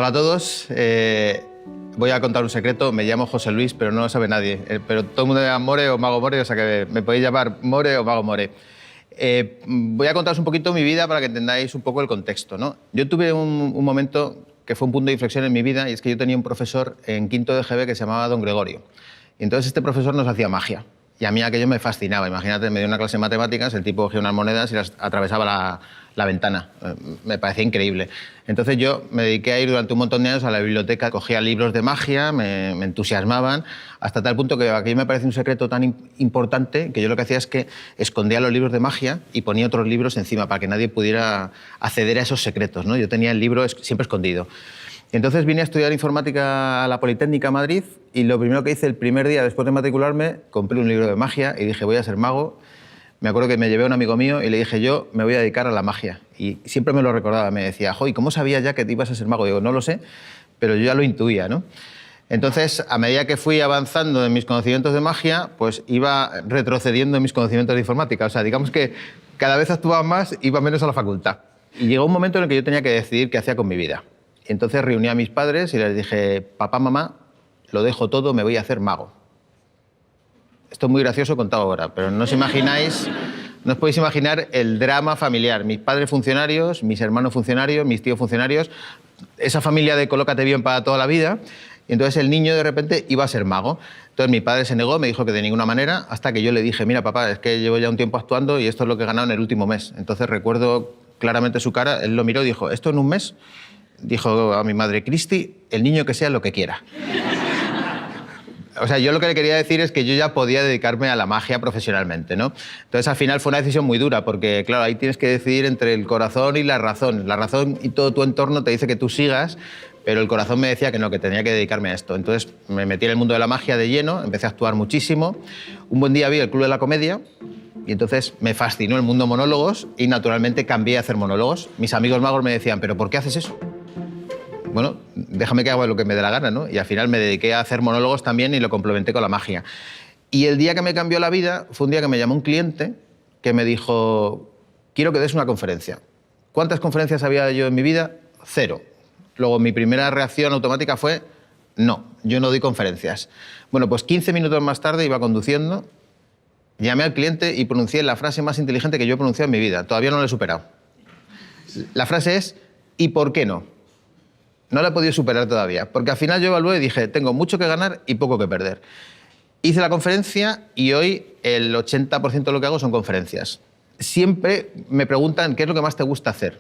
Hola a todos. Voy a contar un secreto. Me llamo José Luis, pero no lo sabe nadie. Pero todo el mundo me llama More o Mago More, o sea que me podéis llamar More o Mago More. Voy a contaros un poquito mi vida para que entendáis un poco el contexto, ¿no? Yo tuve un momento que fue un punto de inflexión en mi vida, y es que yo tenía un profesor en quinto de GB que se llamaba Don Gregorio. Y entonces este profesor nos hacía magia. Y a mí aquello me fascinaba. Imagínate, me dio una clase de matemáticas, el tipo cogía unas monedas y las atravesaba la ventana. Me parecía increíble. Entonces yo me dediqué a ir durante un montón de años a la biblioteca, cogía libros de magia, me entusiasmaban, hasta tal punto que aquello me parecía un secreto tan importante que yo lo que hacía es que escondía los libros de magia y ponía otros libros encima para que nadie pudiera acceder a esos secretos, ¿no? Yo tenía el libro siempre escondido. Entonces vine a estudiar informática a la Politécnica Madrid y lo primero que hice el primer día después de matricularme, compré un libro de magia y dije voy a ser mago. Me acuerdo que me llevé a un amigo mío y le dije yo me voy a dedicar a la magia. Y siempre me lo recordaba, me decía, jo, ¿y cómo sabías ya que te ibas a ser mago? Digo, no lo sé, pero yo ya lo intuía, ¿no? Entonces, a medida que fui avanzando en mis conocimientos de magia, pues iba retrocediendo en mis conocimientos de informática. O sea, digamos que cada vez actuaba más, iba menos a la facultad. Y llegó un momento en el que yo tenía que decidir qué hacía con mi vida. Y entonces reuní a mis padres y les dije, papá, mamá, lo dejo todo, me voy a hacer mago. Esto es muy gracioso contado ahora, pero no os imagináis, no os podéis imaginar el drama familiar. Mis padres funcionarios, mis hermanos funcionarios, mis tíos funcionarios, esa familia de colócate bien para toda la vida. Y entonces el niño de repente iba a ser mago. Entonces mi padre se negó, me dijo que de ninguna manera, hasta que yo le dije, mira papá, es que llevo ya un tiempo actuando y esto es lo que he ganado en el último mes. Entonces recuerdo claramente su cara, él lo miró y dijo, ¿esto en un mes? Dijo a mi madre, Cristi, el niño que sea lo que quiera. O sea, yo lo que le quería decir es que yo ya podía dedicarme a la magia profesionalmente, ¿no? Entonces, al final fue una decisión muy dura, porque, claro, ahí tienes que decidir entre el corazón y la razón. La razón y todo tu entorno te dice que tú sigas, pero el corazón me decía que no, que tenía que dedicarme a esto. Entonces, me metí en el mundo de la magia de lleno, empecé a actuar muchísimo. Un buen día vi el Club de la Comedia y entonces me fascinó el mundo monólogos y, naturalmente, cambié a hacer monólogos. Mis amigos magos me decían, ¿pero por qué haces eso? Bueno, déjame que haga lo que me dé la gana, ¿no? Y al final me dediqué a hacer monólogos también y lo complementé con la magia. Y el día que me cambió la vida fue un día que me llamó un cliente que me dijo, quiero que des una conferencia. ¿Cuántas conferencias había yo en mi vida? 0. Luego mi primera reacción automática fue, no, yo no doy conferencias. Bueno, pues 15 minutos más tarde iba conduciendo, llamé al cliente y pronuncié la frase más inteligente que yo he pronunciado en mi vida. Todavía no la he superado. La frase es, ¿y por qué no? No la he podido superar todavía, porque al final yo evalué y dije, tengo mucho que ganar y poco que perder. Hice la conferencia y hoy el 80% de lo que hago son conferencias. Siempre me preguntan qué es lo que más te gusta hacer.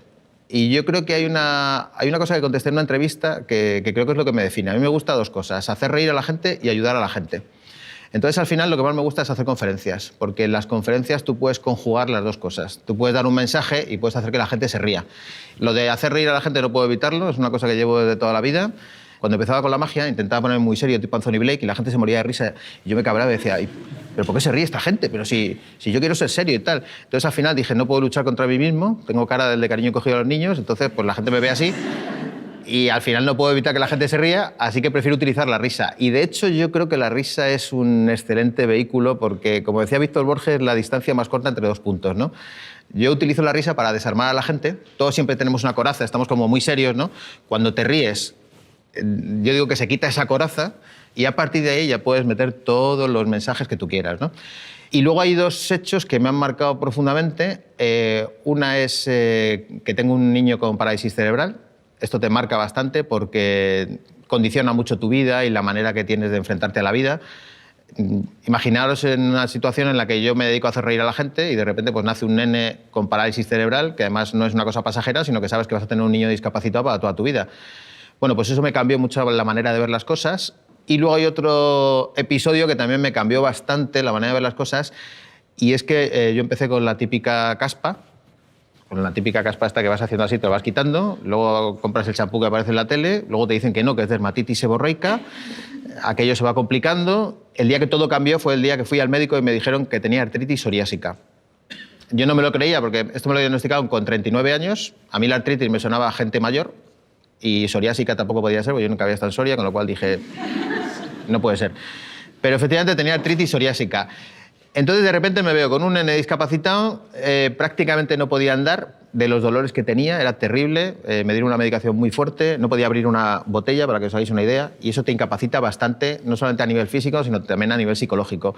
Y yo creo que hay una cosa que contesté en una entrevista que creo que es lo que me define. A mí me gusta 2 cosas, hacer reír a la gente y ayudar a la gente. Entonces, al final, lo que más me gusta es hacer conferencias, porque en las conferencias tú puedes conjugar las 2 cosas. Tú puedes dar un mensaje y puedes hacer que la gente se ría. Lo de hacer reír a la gente no puedo evitarlo, es una cosa que llevo desde toda la vida. Cuando empezaba con la magia, intentaba ponerme muy serio, tipo Anthony Blake, y la gente se moría de risa. Y yo me cabraba y decía, ¿pero por qué se ríe esta gente? Pero si yo quiero ser serio y tal. Entonces, al final, dije, no puedo luchar contra mí mismo, tengo cara del de cariño cogido a los niños, entonces pues la gente me ve así. Y al final no puedo evitar que la gente se ría, así que prefiero utilizar la risa. Y de hecho yo creo que la risa es un excelente vehículo porque, como decía Víctor Borges, la distancia más corta entre 2 puntos, ¿no? Yo utilizo la risa para desarmar a la gente. Todos siempre tenemos una coraza, estamos como muy serios, ¿no? Cuando te ríes, yo digo que se quita esa coraza y a partir de ahí ya puedes meter todos los mensajes que tú quieras, ¿no? Y luego hay 2 hechos que me han marcado profundamente. Una es que tengo un niño con parálisis cerebral. Esto te marca bastante porque condiciona mucho tu vida y la manera que tienes de enfrentarte a la vida. Imaginaros en una situación en la que yo me dedico a hacer reír a la gente y de repente pues nace un nene con parálisis cerebral, que además no es una cosa pasajera, sino que sabes que vas a tener un niño discapacitado para toda tu vida. Bueno, pues eso me cambió mucho la manera de ver las cosas. Y luego hay otro episodio que también me cambió bastante la manera de ver las cosas, y es que yo empecé con la típica caspa, esta que vas haciendo así, te lo vas quitando, luego compras el champú que aparece en la tele, luego te dicen que no, que es dermatitis seborreica, aquello se va complicando. El día que todo cambió fue el día que fui al médico y me dijeron que tenía artritis psoriásica. Yo no me lo creía porque esto me lo diagnosticaron con 39 años, a mí la artritis me sonaba a gente mayor y psoriásica tampoco podía ser, porque yo nunca había estado en Soria, con lo cual dije, no puede ser. Pero efectivamente tenía artritis psoriásica. Entonces de repente me veo con un nene discapacitado, prácticamente no podía andar de los dolores que tenía, era terrible, me dieron una medicación muy fuerte, no podía abrir una botella, para que os hagáis una idea, y eso te incapacita bastante, no solamente a nivel físico, sino también a nivel psicológico.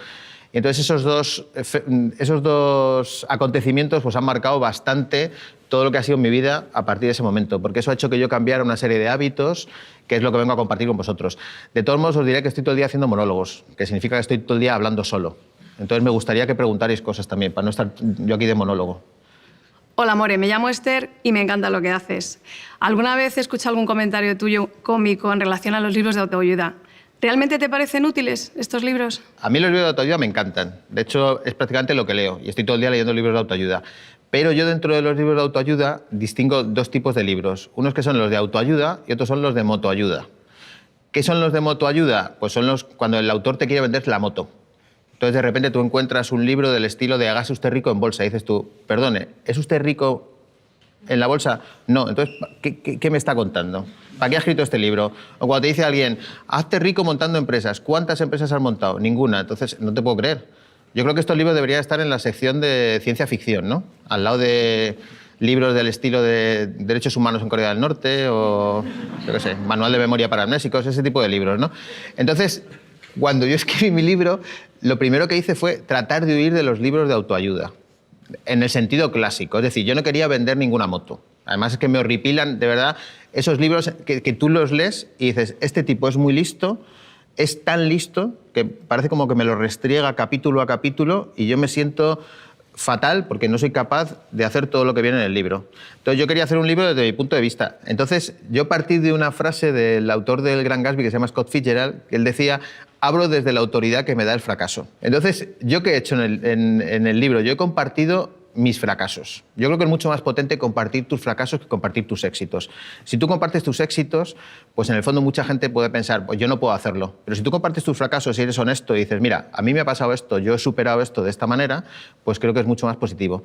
Y entonces esos dos acontecimientos pues, han marcado bastante todo lo que ha sido mi vida a partir de ese momento, porque eso ha hecho que yo cambiara una serie de hábitos, que es lo que vengo a compartir con vosotros. De todos modos, os diré que estoy todo el día haciendo monólogos, que significa que estoy todo el día hablando solo. Entonces me gustaría que preguntarais cosas también, para no estar yo aquí de monólogo. Hola, More, me llamo Esther y me encanta lo que haces. ¿Alguna vez he escuchado algún comentario tuyo cómico en relación a los libros de autoayuda? ¿Realmente te parecen útiles estos libros? A mí los libros de autoayuda me encantan. De hecho, es prácticamente lo que leo y estoy todo el día leyendo libros de autoayuda. Pero yo dentro de los libros de autoayuda distingo dos tipos de libros. Unos que son los de autoayuda y otros son los de motoayuda. ¿Qué son los de motoayuda? Pues son los cuando el autor te quiere vender la moto. Entonces, de repente, tú encuentras un libro del estilo de hágase usted rico en bolsa. Y dices tú, perdone, ¿es usted rico en la bolsa? No. Entonces, ¿qué me está contando? ¿Para qué ha escrito este libro? O cuando te dice alguien, hazte rico montando empresas. ¿Cuántas empresas has montado? Ninguna. Entonces, no te puedo creer. Yo creo que estos libros deberían estar en la sección de ciencia ficción, ¿no? Al lado de libros del estilo de Derechos Humanos en Corea del Norte o, yo qué sé, Manual de Memoria para Amnésicos, ese tipo de libros, ¿no? Entonces, cuando yo escribí mi libro, lo primero que hice fue tratar de huir de los libros de autoayuda, en el sentido clásico. Es decir, yo no quería vender ninguna moto. Además es que me horripilan, de verdad, esos libros que tú los lees y dices, este tipo es muy listo, es tan listo que parece como que me lo restriega capítulo a capítulo y yo me siento fatal porque no soy capaz de hacer todo lo que viene en el libro. Entonces yo quería hacer un libro desde mi punto de vista. Entonces yo partí de una frase del autor del Gran Gatsby que se llama Scott Fitzgerald, que él decía, abro desde la autoridad que me da el fracaso. Entonces, ¿yo qué he hecho en el libro? Yo he compartido mis fracasos. Yo creo que es mucho más potente compartir tus fracasos que compartir tus éxitos. Si tú compartes tus éxitos, pues en el fondo mucha gente puede pensar, pues yo no puedo hacerlo. Pero si tú compartes tus fracasos y eres honesto y dices, mira, a mí me ha pasado esto, yo he superado esto de esta manera, pues creo que es mucho más positivo.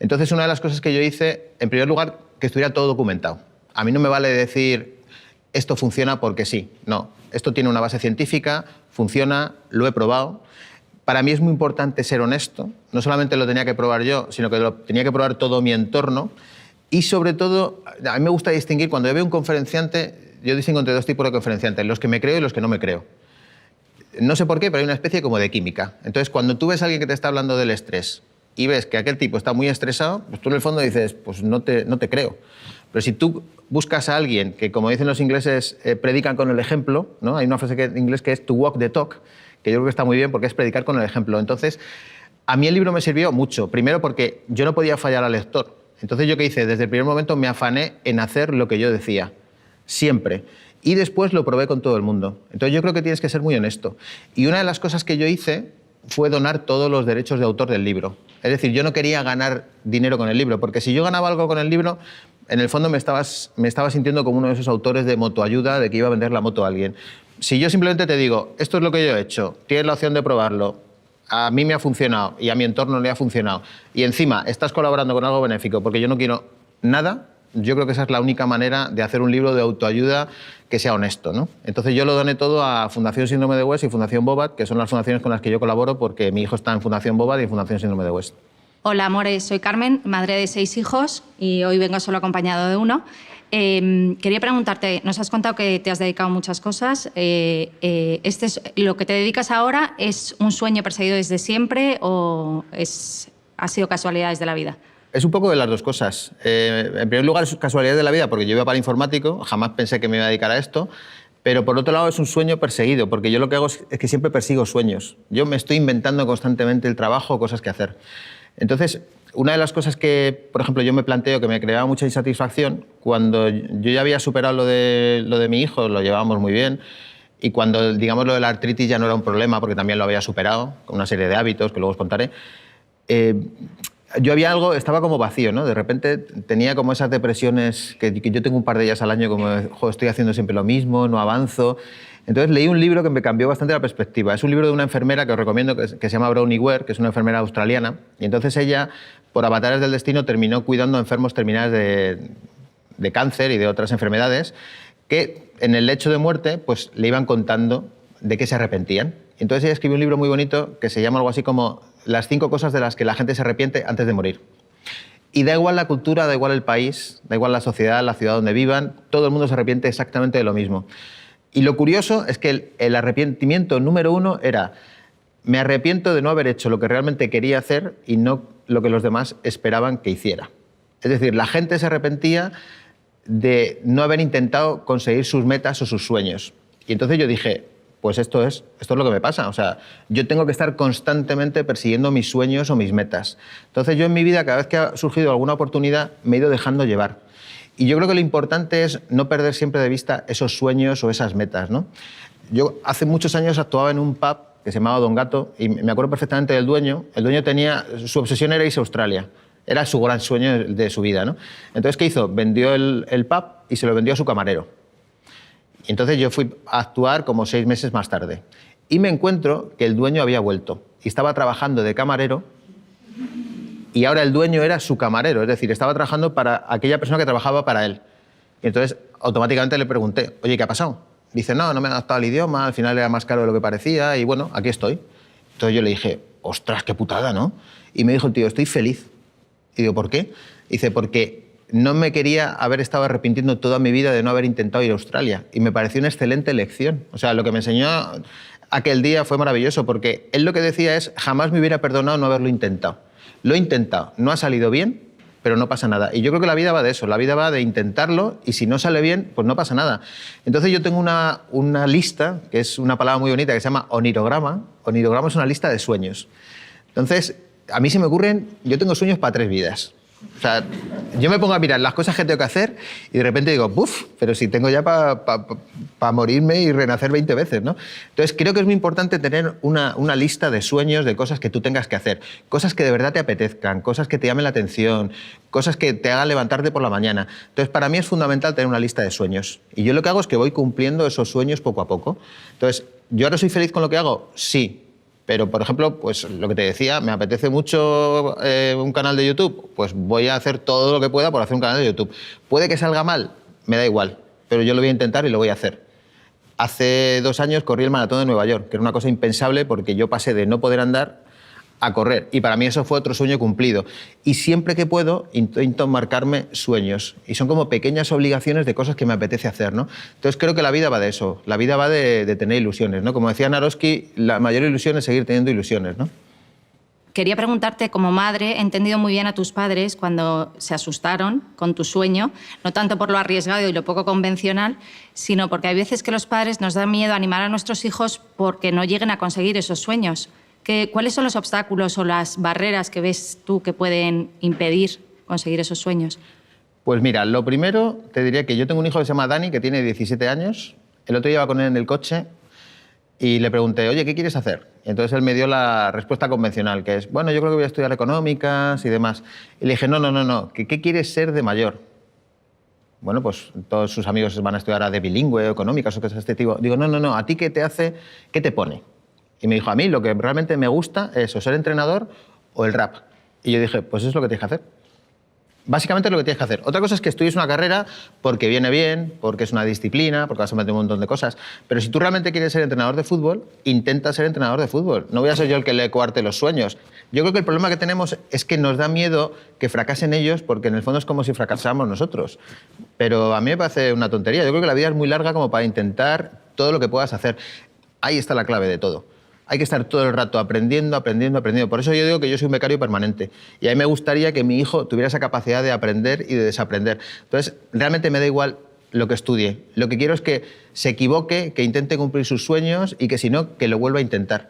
Entonces, una de las cosas que yo hice, en primer lugar, que estuviera todo documentado. A mí no me vale decir, esto funciona porque sí. No, esto tiene una base científica, funciona, lo he probado. Para mí es muy importante ser honesto. No solamente lo tenía que probar yo, sino que lo tenía que probar todo mi entorno. Y sobre todo, a mí me gusta distinguir, cuando yo veo un conferenciante, yo distingo entre dos tipos de conferenciantes, los que me creo y los que no me creo. No sé por qué, pero hay una especie como de química. Entonces, cuando tú ves a alguien que te está hablando del estrés y ves que aquel tipo está muy estresado, pues tú en el fondo dices, pues no te creo. Pero si tú buscas a alguien que, como dicen los ingleses, predican con el ejemplo, ¿no? Hay una frase en inglés que es to walk the talk, que yo creo que está muy bien porque es predicar con el ejemplo. Entonces, a mí el libro me sirvió mucho. Primero porque yo no podía fallar al lector. Entonces, ¿yo qué hice? Desde el primer momento me afané en hacer lo que yo decía. Siempre. Y después lo probé con todo el mundo. Entonces, yo creo que tienes que ser muy honesto. Y una de las cosas que yo hice fue donar todos los derechos de autor del libro. Es decir, yo no quería ganar dinero con el libro, porque si yo ganaba algo con el libro, en el fondo me estaba sintiendo como uno de esos autores de motoayuda, de que iba a vender la moto a alguien. Si yo simplemente te digo, esto es lo que yo he hecho, tienes la opción de probarlo, a mí me ha funcionado y a mi entorno le ha funcionado, y encima estás colaborando con algo benéfico porque yo no quiero nada, yo creo que esa es la única manera de hacer un libro de autoayuda que sea honesto, ¿no? Entonces yo lo doné todo a Fundación Síndrome de West y Fundación Bobat, que son las fundaciones con las que yo colaboro porque mi hijo está en Fundación Bobat y en Fundación Síndrome de West. Hola, More, soy Carmen, madre de 6 hijos y hoy vengo solo acompañado de uno. Quería preguntarte, nos has contado que te has dedicado a muchas cosas. ¿Lo que te dedicas ahora es un sueño perseguido desde siempre o ha sido casualidades de la vida? Es un poco de las dos cosas. En primer lugar, es casualidades de la vida, porque yo iba para informático, jamás pensé que me iba a dedicar a esto, pero por otro lado es un sueño perseguido, porque yo lo que hago es que siempre persigo sueños. Yo me estoy inventando constantemente el trabajo, cosas que hacer. Entonces, una de las cosas que, por ejemplo, yo me planteo que me creaba mucha insatisfacción, cuando yo ya había superado lo de mi hijo, lo llevábamos muy bien, y cuando, digamos, lo de la artritis ya no era un problema, porque también lo había superado, con una serie de hábitos que luego os contaré, yo estaba como vacío, ¿no? De repente tenía como esas depresiones, que yo tengo un par de ellas al año, como, joder, estoy haciendo siempre lo mismo, no avanzo. Entonces leí un libro que me cambió bastante la perspectiva. Es un libro de una enfermera que os recomiendo, que se llama Bronnie Ware, que es una enfermera australiana. Y entonces ella, por avatares del destino, terminó cuidando a enfermos terminales de cáncer y de otras enfermedades, que en el lecho de muerte pues, le iban contando de qué se arrepentían. Entonces ella escribió un libro muy bonito que se llama algo así como las 5 cosas de las que la gente se arrepiente antes de morir. Y da igual la cultura, da igual el país, da igual la sociedad, la ciudad donde vivan, todo el mundo se arrepiente exactamente de lo mismo. Y lo curioso es que el arrepentimiento número 1 era: me arrepiento de no haber hecho lo que realmente quería hacer y no lo que los demás esperaban que hiciera. Es decir, la gente se arrepentía de no haber intentado conseguir sus metas o sus sueños. Y entonces yo dije, pues esto es lo que me pasa. O sea, yo tengo que estar constantemente persiguiendo mis sueños o mis metas. Entonces yo en mi vida, cada vez que ha surgido alguna oportunidad, me he ido dejando llevar. Y yo creo que lo importante es no perder siempre de vista esos sueños o esas metas, ¿no? Yo hace muchos años actuaba en un pub que se llamaba Don Gato y me acuerdo perfectamente del dueño. El dueño tenía, su obsesión era irse a Australia. Era su gran sueño de su vida, ¿no? Entonces, ¿qué hizo? Vendió el pub y se lo vendió a su camarero. Y entonces yo fui a actuar como 6 meses más tarde. Y me encuentro que el dueño había vuelto y estaba trabajando de camarero y ahora el dueño era su camarero, es decir, estaba trabajando para aquella persona que trabajaba para él. Y entonces automáticamente le pregunté, oye, ¿qué ha pasado? Dice, no me he adaptado al idioma, al final era más caro de lo que parecía y bueno, aquí estoy. Entonces yo le dije, ostras, qué putada, ¿no? Y me dijo el tío, estoy feliz. Y digo, ¿por qué? Dice, porque no me quería haber estado arrepintiendo toda mi vida de no haber intentado ir a Australia. Y me pareció una excelente lección. O sea, lo que me enseñó aquel día fue maravilloso, porque él lo que decía es, jamás me hubiera perdonado no haberlo intentado. Lo he intentado, no ha salido bien, pero no pasa nada. Y yo creo que la vida va de eso, la vida va de intentarlo y si no sale bien, pues no pasa nada. Entonces yo tengo una lista, que es una palabra muy bonita, que se llama onirograma. Onirograma es una lista de sueños. Entonces, a mí se me ocurren, yo tengo sueños para 3 vidas. O sea, yo me pongo a mirar las cosas que tengo que hacer y de repente digo, ¡buf! Pero si tengo ya para morirme y renacer 20 veces, ¿no? Entonces creo que es muy importante tener una lista de sueños, de cosas que tú tengas que hacer, cosas que de verdad te apetezcan, cosas que te llamen la atención, cosas que te hagan levantarte por la mañana. Entonces para mí es fundamental tener una lista de sueños. Y yo lo que hago es que voy cumpliendo esos sueños poco a poco. Entonces, ¿yo ahora soy feliz con lo que hago? Sí. Pero, por ejemplo, pues lo que te decía, me apetece mucho un canal de YouTube, pues voy a hacer todo lo que pueda por hacer un canal de YouTube. Puede que salga mal, me da igual, pero yo lo voy a intentar y lo voy a hacer. Hace 2 años corrí el maratón de Nueva York, que era una cosa impensable porque yo pasé de no poder andar a correr. Y para mí eso fue otro sueño cumplido. Y siempre que puedo, intento marcarme sueños. Y son como pequeñas obligaciones de cosas que me apetece hacer, ¿no? Entonces creo que la vida va de eso. La vida va de tener ilusiones, ¿no? Como decía Naroski, la mayor ilusión es seguir teniendo ilusiones, ¿no? Quería preguntarte, como madre, he entendido muy bien a tus padres cuando se asustaron con tu sueño, no tanto por lo arriesgado y lo poco convencional, sino porque hay veces que los padres nos dan miedo a animar a nuestros hijos porque no lleguen a conseguir esos sueños. ¿Cuáles son los obstáculos o las barreras que ves tú que pueden impedir conseguir esos sueños? Pues mira, lo primero te diría que yo tengo un hijo que se llama Dani, que tiene 17 años. El otro día iba con él en el coche y le pregunté, oye, ¿qué quieres hacer? Y entonces él me dio la respuesta convencional, que es, bueno, yo creo que voy a estudiar económicas y demás. Y le dije, no, ¿qué quieres ser de mayor? Bueno, pues todos sus amigos van a estudiar de bilingüe, económicas o cosas de este tipo. Digo, no, ¿a ti qué te hace, qué te pone? Y me dijo, a mí lo que realmente me gusta es o ser entrenador o el rap. Y yo dije, pues eso es lo que tienes que hacer. Básicamente es lo que tienes que hacer. Otra cosa es que estudies una carrera porque viene bien, porque es una disciplina, porque vas a meter un montón de cosas. Pero si tú realmente quieres ser entrenador de fútbol, intenta ser entrenador de fútbol. No voy a ser yo el que le coarte los sueños. Yo creo que el problema que tenemos es que nos da miedo que fracasen ellos porque en el fondo es como si fracasáramos nosotros. Pero a mí me parece una tontería. Yo creo que la vida es muy larga como para intentar todo lo que puedas hacer. Ahí está la clave de todo. Hay que estar todo el rato aprendiendo. Por eso yo digo que yo soy un becario permanente. Y a mí me gustaría que mi hijo tuviera esa capacidad de aprender y de desaprender. Entonces, realmente me da igual lo que estudie. Lo que quiero es que se equivoque, que intente cumplir sus sueños y que si no, que lo vuelva a intentar.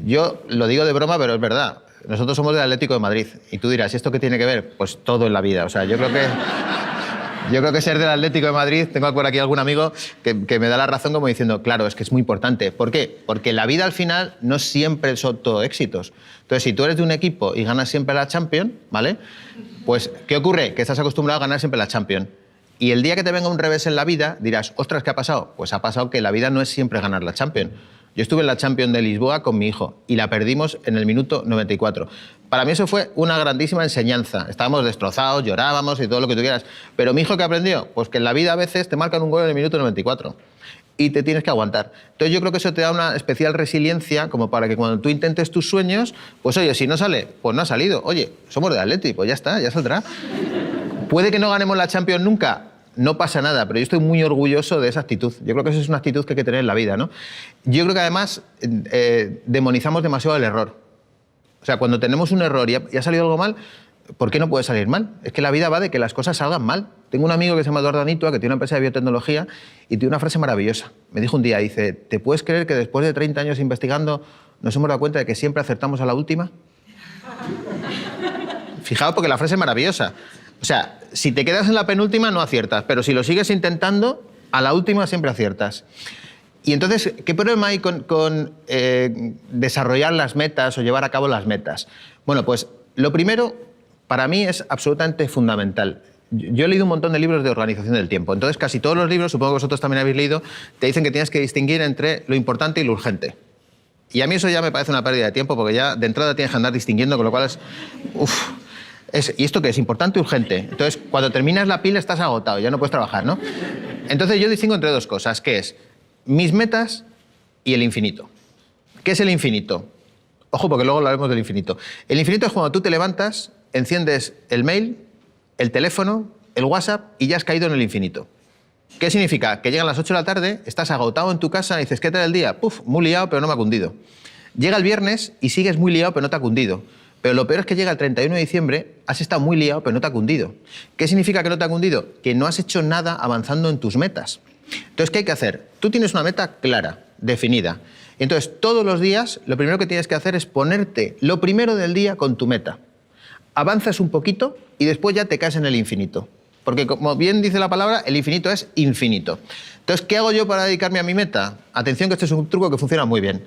Yo lo digo de broma, pero es verdad. Nosotros somos del Atlético de Madrid. Y tú dirás, ¿y esto qué tiene que ver? Pues todo en la vida. O sea, yo creo que ser del Atlético de Madrid, tengo por aquí algún amigo que me da la razón como diciendo, claro, es que es muy importante. ¿Por qué? Porque la vida al final no siempre son todo éxitos. Entonces, si tú eres de un equipo y ganas siempre la Champions, ¿vale? Pues, ¿qué ocurre? Que estás acostumbrado a ganar siempre la Champions. Y el día que te venga un revés en la vida, dirás, ostras, ¿qué ha pasado? Pues ha pasado que la vida no es siempre ganar la Champions. Yo estuve en la Champions de Lisboa con mi hijo y la perdimos en el minuto 94. Para mí eso fue una grandísima enseñanza. Estábamos destrozados, llorábamos y todo lo que tú quieras. Pero mi hijo, ¿qué aprendió? Pues que en la vida a veces te marcan un gol en el minuto 94. y te tienes que aguantar. Entonces yo creo que eso te da una especial resiliencia como para que cuando tú intentes tus sueños, pues oye, si no sale, pues no ha salido. Oye, somos de Atleti, pues ya está, ya saldrá. ¿Puede que no ganemos la Champions nunca? No pasa nada, pero yo estoy muy orgulloso de esa actitud. Yo creo que esa es una actitud que hay que tener en la vida, ¿no? Yo creo que además demonizamos demasiado el error. O sea, cuando tenemos un error y ha salido algo mal, ¿por qué no puede salir mal? Es que la vida va de que las cosas salgan mal. Tengo un amigo que se llama Eduardo Anitua, que tiene una empresa de biotecnología, y tiene una frase maravillosa. Me dijo un día, dice, ¿te puedes creer que después de 30 años investigando nos hemos dado cuenta de que siempre acertamos a la última? Fijaos, porque la frase es maravillosa. O sea, si te quedas en la penúltima no aciertas, pero si lo sigues intentando, a la última siempre aciertas. Y entonces, ¿qué problema hay con desarrollar las metas o llevar a cabo las metas? Bueno, pues lo primero, para mí, es absolutamente fundamental. Yo he leído un montón de libros de organización del tiempo. Entonces, casi todos los libros, supongo que vosotros también habéis leído, te dicen que tienes que distinguir entre lo importante y lo urgente. Y a mí eso ya me parece una pérdida de tiempo, porque ya de entrada tienes que andar distinguiendo, con lo cual es... ¿Y esto qué es? Importante o urgente. Entonces, cuando terminas la pila estás agotado, ya no puedes trabajar, ¿no? Entonces, yo distingo entre dos cosas, que es mis metas y el infinito. ¿Qué es el infinito? Ojo, porque luego hablaremos del infinito. El infinito es cuando tú te levantas, enciendes el mail, el teléfono, el WhatsApp y ya has caído en el infinito. ¿Qué significa? Que llegan las 8 de la tarde, estás agotado en tu casa y dices, ¿qué tal el día? Puf, muy liado, pero no me ha cundido. Llega el viernes y sigues muy liado, pero no te ha cundido. Pero lo peor es que llega el 31 de diciembre, has estado muy liado, pero no te ha cundido. ¿Qué significa que no te ha cundido? Que no has hecho nada avanzando en tus metas. Entonces, ¿qué hay que hacer? Tú tienes una meta clara, definida. Entonces, todos los días, lo primero que tienes que hacer es ponerte lo primero del día con tu meta. Avanzas un poquito y después ya te caes en el infinito. Porque, como bien dice la palabra, el infinito es infinito. Entonces, ¿qué hago yo para dedicarme a mi meta? Atención, que este es un truco que funciona muy bien.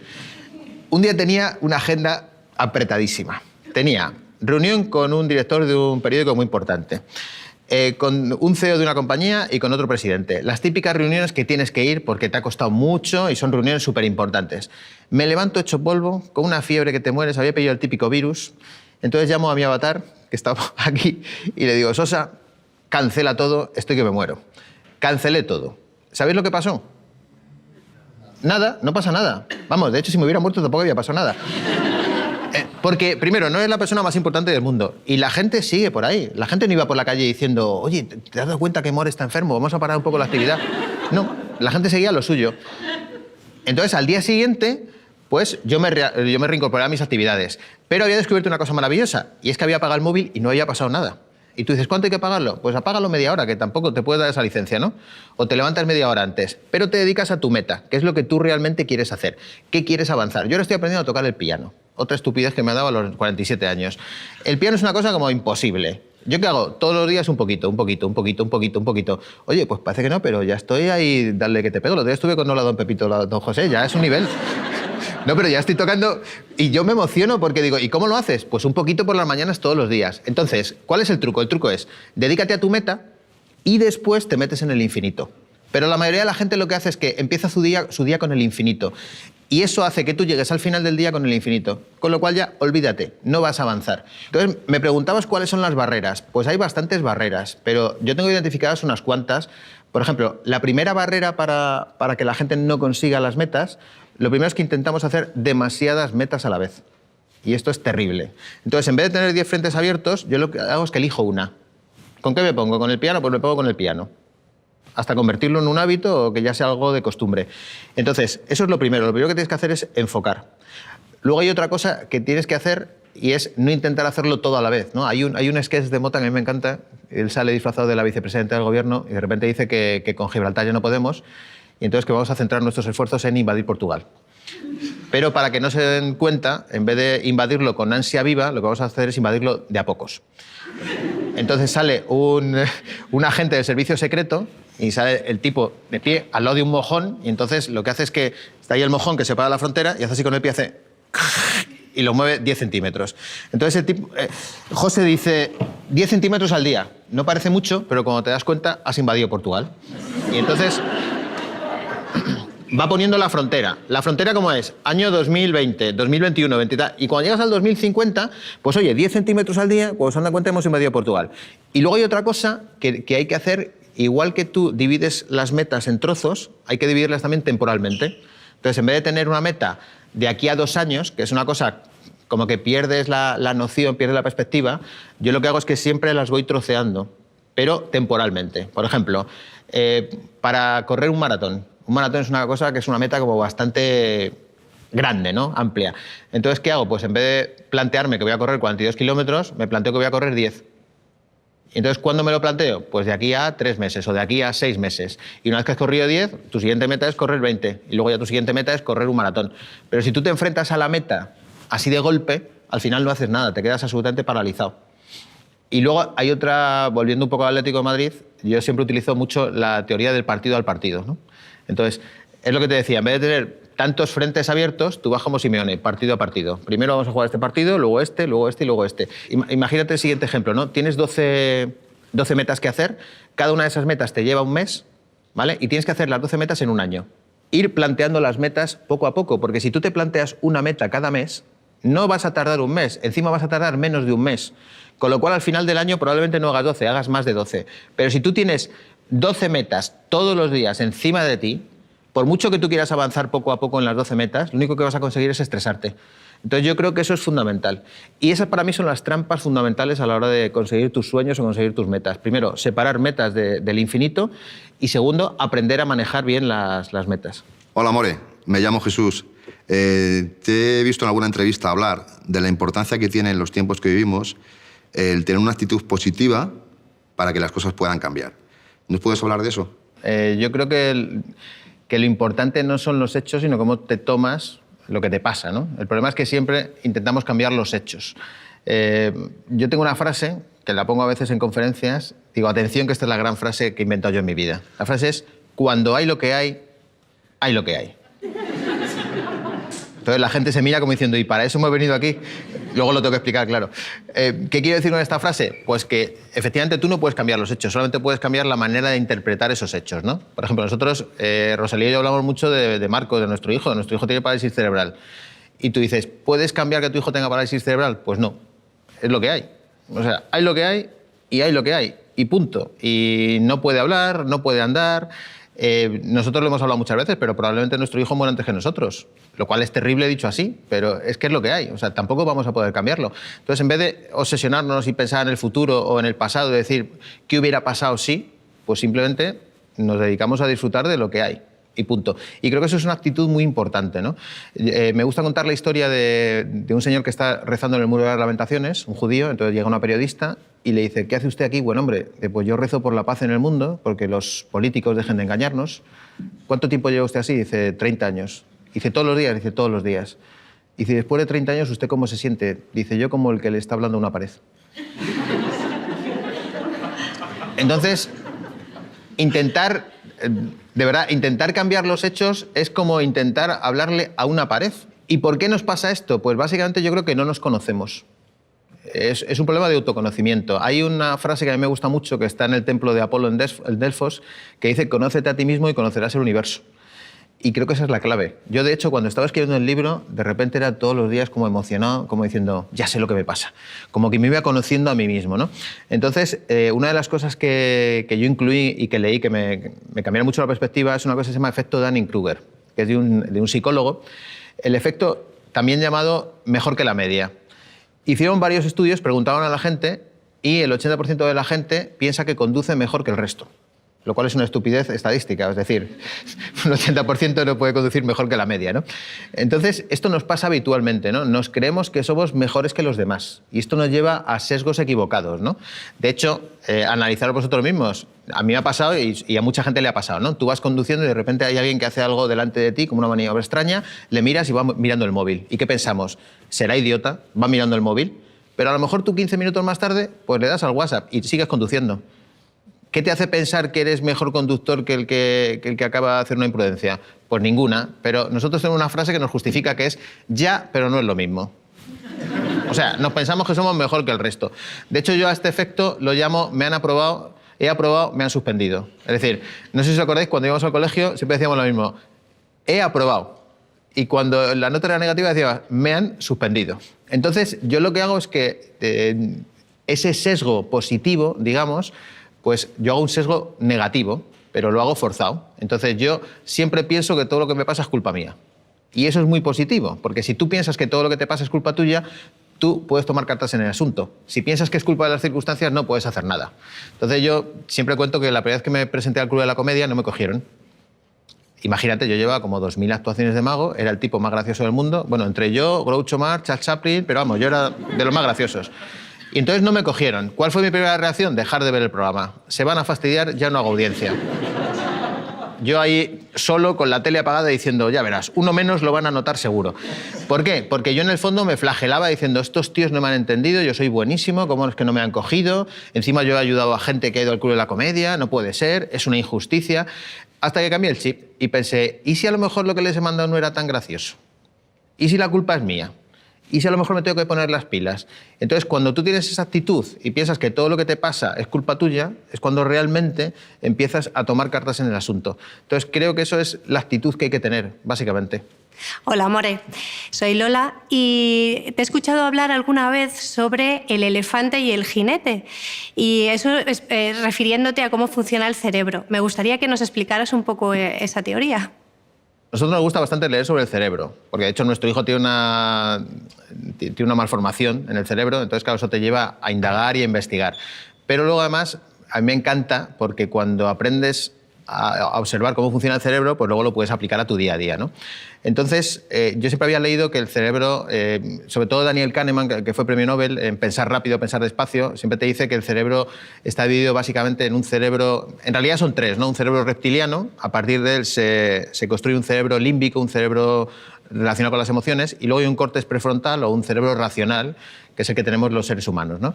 Un día tenía una agenda apretadísima. Tenía reunión con un director de un periódico muy importante, con un CEO de una compañía y con otro presidente. Las típicas reuniones que tienes que ir porque te ha costado mucho y son reuniones súper importantes. Me levanto hecho polvo, con una fiebre que te mueres, había pillado el típico virus. Entonces llamo a mi avatar, que estaba aquí, y le digo, Sosa, cancela todo, estoy que me muero. Cancelé todo. ¿Sabéis lo que pasó? Nada, no pasa nada. Vamos, de hecho, si me hubiera muerto tampoco había pasado nada. Porque, primero, no es la persona más importante del mundo. Y la gente sigue por ahí. La gente no iba por la calle diciendo, oye, ¿te has dado cuenta que More está enfermo? Vamos a parar un poco la actividad. No, la gente seguía lo suyo. Entonces, al día siguiente, pues yo me reincorporé a mis actividades. Pero había descubierto una cosa maravillosa, y es que había apagado el móvil y no había pasado nada. Y tú dices, ¿cuánto hay que pagarlo? Pues apágalo media hora, que tampoco te puedes dar esa licencia, ¿no? O te levantas media hora antes, pero te dedicas a tu meta, que es lo que tú realmente quieres hacer. ¿Qué quieres avanzar? Yo ahora estoy aprendiendo a tocar el piano. Otra estupidez que me ha dado a los 47 años. El piano es una cosa como imposible. ¿Yo qué hago? Todos los días un poquito. Oye, pues parece que no, pero ya estoy ahí, dale que te pego. Lo otro día estuve con don Pepito, don José, ya es un nivel. No, pero ya estoy tocando y yo me emociono porque digo, ¿y cómo lo haces? Pues un poquito por las mañanas todos los días. Entonces, ¿cuál es el truco? El truco es, dedícate a tu meta y después te metes en el infinito. Pero la mayoría de la gente lo que hace es que empieza su día con el infinito. Y eso hace que tú llegues al final del día con el infinito. Con lo cual ya, olvídate, no vas a avanzar. Entonces, me preguntabas cuáles son las barreras. Pues hay bastantes barreras, pero yo tengo identificadas unas cuantas. Por ejemplo, la primera barrera para que la gente no consiga las metas, lo primero es que intentamos hacer demasiadas metas a la vez. Y esto es terrible. Entonces, en vez de tener 10 frentes abiertos, yo lo que hago es que elijo una. ¿Con qué me pongo? ¿Con el piano? Pues me pongo con el piano. Hasta convertirlo en un hábito o que ya sea algo de costumbre. Entonces, eso es lo primero. Lo primero que tienes que hacer es enfocar. Luego hay otra cosa que tienes que hacer y es no intentar hacerlo todo a la vez, ¿no? Hay un sketch de Mota que a mí me encanta. Él sale disfrazado de la vicepresidenta del gobierno y de repente dice que con Gibraltar ya no podemos y entonces que vamos a centrar nuestros esfuerzos en invadir Portugal. Pero para que no se den cuenta, en vez de invadirlo con ansia viva, lo que vamos a hacer es invadirlo de a pocos. Entonces sale un agente del servicio secreto y sale el tipo de pie al lado de un mojón y entonces lo que hace es que está ahí el mojón que separa la frontera y hace así con el pie, hace y lo mueve 10 centímetros. Entonces el tipo, José dice 10 centímetros al día. No parece mucho, pero cuando te das cuenta has invadido Portugal. Y entonces va poniendo la frontera. ¿La frontera cómo es? Año 2020, 2021, 20 tal. Y cuando llegas al 2050, pues oye, 10 centímetros al día, cuando se dan cuenta hemos invadido Portugal. Y luego hay otra cosa que hay que hacer igual que tú divides las metas en trozos, hay que dividirlas también temporalmente. Entonces, en vez de tener una meta de aquí a 2 años, que es una cosa como que pierdes la noción, pierdes la perspectiva, yo lo que hago es que siempre las voy troceando, pero temporalmente. Por ejemplo, para correr un maratón. Un maratón es una cosa que es una meta como bastante grande, ¿no? Amplia. Entonces, ¿qué hago? Pues en vez de plantearme que voy a correr 42 kilómetros, me planteo que voy a correr 10. Entonces, ¿cuándo me lo planteo? Pues de aquí a 3 meses o de aquí a 6 meses. Y una vez que has corrido 10, tu siguiente meta es correr 20. Y luego ya tu siguiente meta es correr un maratón. Pero si tú te enfrentas a la meta así de golpe, al final no haces nada, te quedas absolutamente paralizado. Y luego hay otra, volviendo un poco al Atlético de Madrid, yo siempre utilizo mucho la teoría del partido al partido, ¿no? Entonces, es lo que te decía, en vez de tener tantos frentes abiertos, tú vas como Simeone, partido a partido. Primero vamos a jugar este partido, luego este y luego este. Imagínate el siguiente ejemplo, ¿no? Tienes 12 metas que hacer, cada una de esas metas te lleva un mes, ¿vale? Y tienes que hacer las 12 metas en un año. Ir planteando las metas poco a poco, porque si tú te planteas una meta cada mes, no vas a tardar un mes, encima vas a tardar menos de un mes. Con lo cual, al final del año probablemente no hagas 12, hagas más de 12. Pero si tú tienes 12 metas todos los días encima de ti, por mucho que tú quieras avanzar poco a poco en las 12 metas, lo único que vas a conseguir es estresarte. Entonces yo creo que eso es fundamental. Y esas para mí son las trampas fundamentales a la hora de conseguir tus sueños o conseguir tus metas. Primero, separar metas del infinito y segundo, aprender a manejar bien las metas. Hola, More. Me llamo Jesús. Te he visto en alguna entrevista hablar de la importancia que tiene en los tiempos que vivimos el tener una actitud positiva para que las cosas puedan cambiar. ¿Nos puedes hablar de eso? Yo creo que lo importante no son los hechos, sino cómo te tomas lo que te pasa, ¿no? El problema es que siempre intentamos cambiar los hechos. Yo tengo una frase, que la pongo a veces en conferencias, digo, atención, que esta es la gran frase que he inventado yo en mi vida. La frase es, cuando hay lo que hay lo que hay. Entonces la gente se mira como diciendo, ¿y para eso hemos venido aquí? Luego lo tengo que explicar, claro. ¿Qué quiero decir con esta frase? Pues que efectivamente tú no puedes cambiar los hechos, solamente puedes cambiar la manera de interpretar esos hechos, ¿no? Por ejemplo, nosotros, Rosalía y yo hablamos mucho de Marco, de nuestro hijo. Nuestro hijo tiene parálisis cerebral. Y tú dices, ¿puedes cambiar que tu hijo tenga parálisis cerebral? Pues no, es lo que hay. O sea, hay lo que hay y hay lo que hay. Y punto. Y no puede hablar, no puede andar. Nosotros lo hemos hablado muchas veces, pero probablemente nuestro hijo muera antes que nosotros, lo cual es terrible dicho así, pero es que es lo que hay, o sea, tampoco vamos a poder cambiarlo. Entonces, en vez de obsesionarnos y pensar en el futuro o en el pasado y decir qué hubiera pasado si, pues simplemente nos dedicamos a disfrutar de lo que hay. Y punto. Y creo que eso es una actitud muy importante, ¿no? Me gusta contar la historia de un señor que está rezando en el Muro de las Lamentaciones, un judío. Entonces llega una periodista y le dice, ¿qué hace usted aquí? Buen hombre, pues yo rezo por la paz en el mundo, porque los políticos dejen de engañarnos. ¿Cuánto tiempo lleva usted así? Dice, 30 años. Dice, ¿todos los días? Dice, todos los días. Dice, después de 30 años, ¿usted cómo se siente? Dice, yo como el que le está hablando a una pared. Entonces, de verdad, intentar cambiar los hechos es como intentar hablarle a una pared. ¿Y por qué nos pasa esto? Pues básicamente yo creo que no nos conocemos. Es un problema de autoconocimiento. Hay una frase que a mí me gusta mucho que está en el templo de Apolo en Delfos que dice, conócete a ti mismo y conocerás el universo. Y creo que esa es la clave. Yo, de hecho, cuando estaba escribiendo el libro, de repente era todos los días como emocionado, como diciendo, ya sé lo que me pasa. Como que me iba conociendo a mí mismo, ¿no? Entonces, una de las cosas que yo incluí y que leí que me cambiaron mucho la perspectiva es una cosa que se llama efecto Dunning-Kruger, que es de un psicólogo. El efecto, también llamado mejor que la media. Hicieron varios estudios, preguntaron a la gente y el 80% de la gente piensa que conduce mejor que el resto. Lo cual es una estupidez estadística, es decir, un 80% no puede conducir mejor que la media, ¿no? Entonces, esto nos pasa habitualmente, ¿no? Nos creemos que somos mejores que los demás y esto nos lleva a sesgos equivocados, ¿no? De hecho, analizaros vosotros mismos. A mí me ha pasado y a mucha gente le ha pasado, ¿no? Tú vas conduciendo y de repente hay alguien que hace algo delante de ti, como una maniobra extraña, le miras y va mirando el móvil. ¿Y qué pensamos? ¿Será idiota? ¿Va mirando el móvil? Pero a lo mejor tú 15 minutos más tarde, pues le das al WhatsApp y sigues conduciendo. ¿Qué te hace pensar que eres mejor conductor que el que acaba de hacer una imprudencia? Pues ninguna, pero nosotros tenemos una frase que nos justifica que es ya, pero no es lo mismo. O sea, nos pensamos que somos mejor que el resto. De hecho, yo a este efecto lo llamo me han aprobado, he aprobado, me han suspendido. Es decir, no sé si os acordáis, cuando íbamos al colegio siempre decíamos lo mismo, he aprobado. Y cuando la nota era negativa decía, me han suspendido. Entonces, yo lo que hago es que ese sesgo positivo, digamos, pues yo hago un sesgo negativo, pero lo hago forzado. Entonces yo siempre pienso que todo lo que me pasa es culpa mía. Y eso es muy positivo, porque si tú piensas que todo lo que te pasa es culpa tuya, tú puedes tomar cartas en el asunto. Si piensas que es culpa de las circunstancias, no puedes hacer nada. Entonces yo siempre cuento que la primera vez que me presenté al Club de la Comedia no me cogieron. Imagínate, yo llevaba como 2000 actuaciones de mago, era el tipo más gracioso del mundo. Bueno, entre yo, Groucho Marx, Charles Chaplin, pero vamos, yo era de los más graciosos. Y entonces no me cogieron. ¿Cuál fue mi primera reacción? Dejar de ver el programa. Se van a fastidiar, ya no hago audiencia. Yo ahí solo con la tele apagada diciendo, ya verás, uno menos lo van a notar seguro. ¿Por qué? Porque yo en el fondo me flagelaba diciendo, estos tíos no me han entendido, yo soy buenísimo, ¿cómo es que no me han cogido? Encima yo he ayudado a gente que ha ido al Club de la Comedia, no puede ser, es una injusticia. Hasta que cambié el chip y pensé, ¿y si a lo mejor lo que les he mandado no era tan gracioso? ¿Y si la culpa es mía? ¿Y si a lo mejor me tengo que poner las pilas? Entonces, cuando tú tienes esa actitud y piensas que todo lo que te pasa es culpa tuya, es cuando realmente empiezas a tomar cartas en el asunto. Entonces, creo que eso es la actitud que hay que tener, básicamente. Hola, More. Soy Lola y te he escuchado hablar alguna vez sobre el elefante y el jinete. Y eso es refiriéndote a cómo funciona el cerebro. Me gustaría que nos explicaras un poco esa teoría. A nosotros nos gusta bastante leer sobre el cerebro, porque de hecho nuestro hijo tiene una malformación en el cerebro, entonces claro, eso te lleva a indagar y a investigar. Pero luego además, a mí me encanta porque cuando aprendes a observar cómo funciona el cerebro, pues luego lo puedes aplicar a tu día a día, ¿no? Entonces, yo siempre había leído que el cerebro, sobre todo Daniel Kahneman, que fue premio Nobel, en Pensar rápido, pensar despacio, siempre te dice que el cerebro está dividido básicamente en un cerebro, en realidad son tres, ¿no? Un cerebro reptiliano, a partir de él se construye un cerebro límbico, un cerebro relacionado con las emociones, y luego hay un córtex prefrontal o un cerebro racional, que es el que tenemos los seres humanos, ¿no?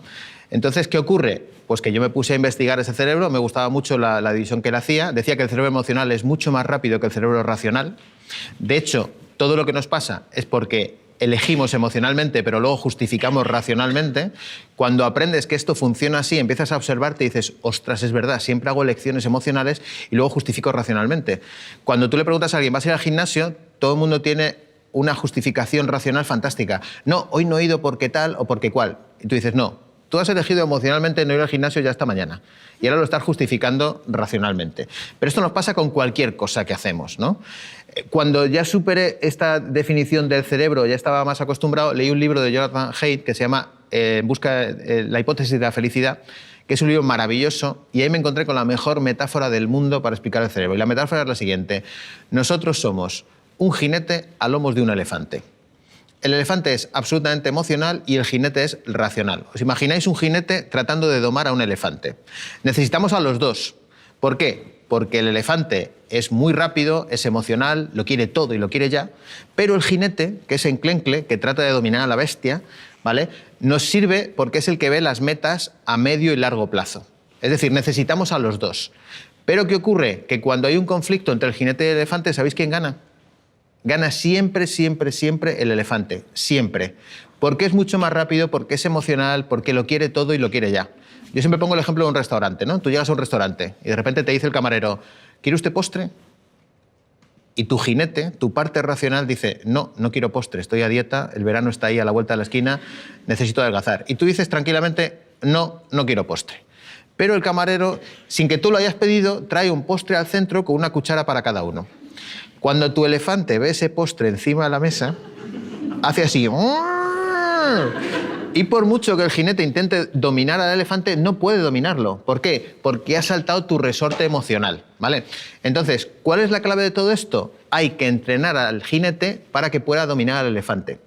Entonces, ¿qué ocurre? Pues que yo me puse a investigar ese cerebro, me gustaba mucho la división que él hacía, decía que el cerebro emocional es mucho más rápido que el cerebro racional. De hecho, todo lo que nos pasa es porque elegimos emocionalmente, pero luego justificamos racionalmente. Cuando aprendes que esto funciona así, empiezas a observarte y dices, ostras, es verdad, siempre hago elecciones emocionales y luego justifico racionalmente. Cuando tú le preguntas a alguien, ¿vas a ir al gimnasio? Todo el mundo tiene una justificación racional fantástica. No, hoy no he ido porque tal o porque cual. Y tú dices, no, tú has elegido emocionalmente no ir al gimnasio ya hasta mañana. Y ahora lo estás justificando racionalmente. Pero esto nos pasa con cualquier cosa que hacemos, ¿no? Cuando ya superé esta definición del cerebro, ya estaba más acostumbrado, leí un libro de Jonathan Haidt que se llama En busca de la hipótesis de la felicidad, que es un libro maravilloso, y ahí me encontré con la mejor metáfora del mundo para explicar el cerebro. Y la metáfora es la siguiente. Nosotros somos un jinete a lomos de un elefante. El elefante es absolutamente emocional y el jinete es racional. ¿Os imagináis un jinete tratando de domar a un elefante? Necesitamos a los dos. ¿Por qué? Porque el elefante es muy rápido, es emocional, lo quiere todo y lo quiere ya, pero el jinete, que es enclencle, que trata de dominar a la bestia, ¿vale?, nos sirve porque es el que ve las metas a medio y largo plazo. Es decir, necesitamos a los dos. Pero ¿qué ocurre? Que cuando hay un conflicto entre el jinete y el elefante, ¿sabéis quién gana? Gana siempre, siempre, siempre el elefante, siempre. Porque es mucho más rápido, porque es emocional, porque lo quiere todo y lo quiere ya. Yo siempre pongo el ejemplo de un restaurante, ¿no? Tú llegas a un restaurante y de repente te dice el camarero, ¿quiere usted postre? Y tu jinete, tu parte racional dice, no, no quiero postre, estoy a dieta, el verano está ahí a la vuelta de la esquina, necesito adelgazar. Y tú dices tranquilamente, no, no quiero postre. Pero el camarero, sin que tú lo hayas pedido, trae un postre al centro con una cuchara para cada uno. Cuando tu elefante ve ese postre encima de la mesa, hace así. Y por mucho que el jinete intente dominar al elefante, no puede dominarlo. ¿Por qué? Porque ha saltado tu resorte emocional, ¿vale? Entonces, ¿cuál es la clave de todo esto? Hay que entrenar al jinete para que pueda dominar al elefante.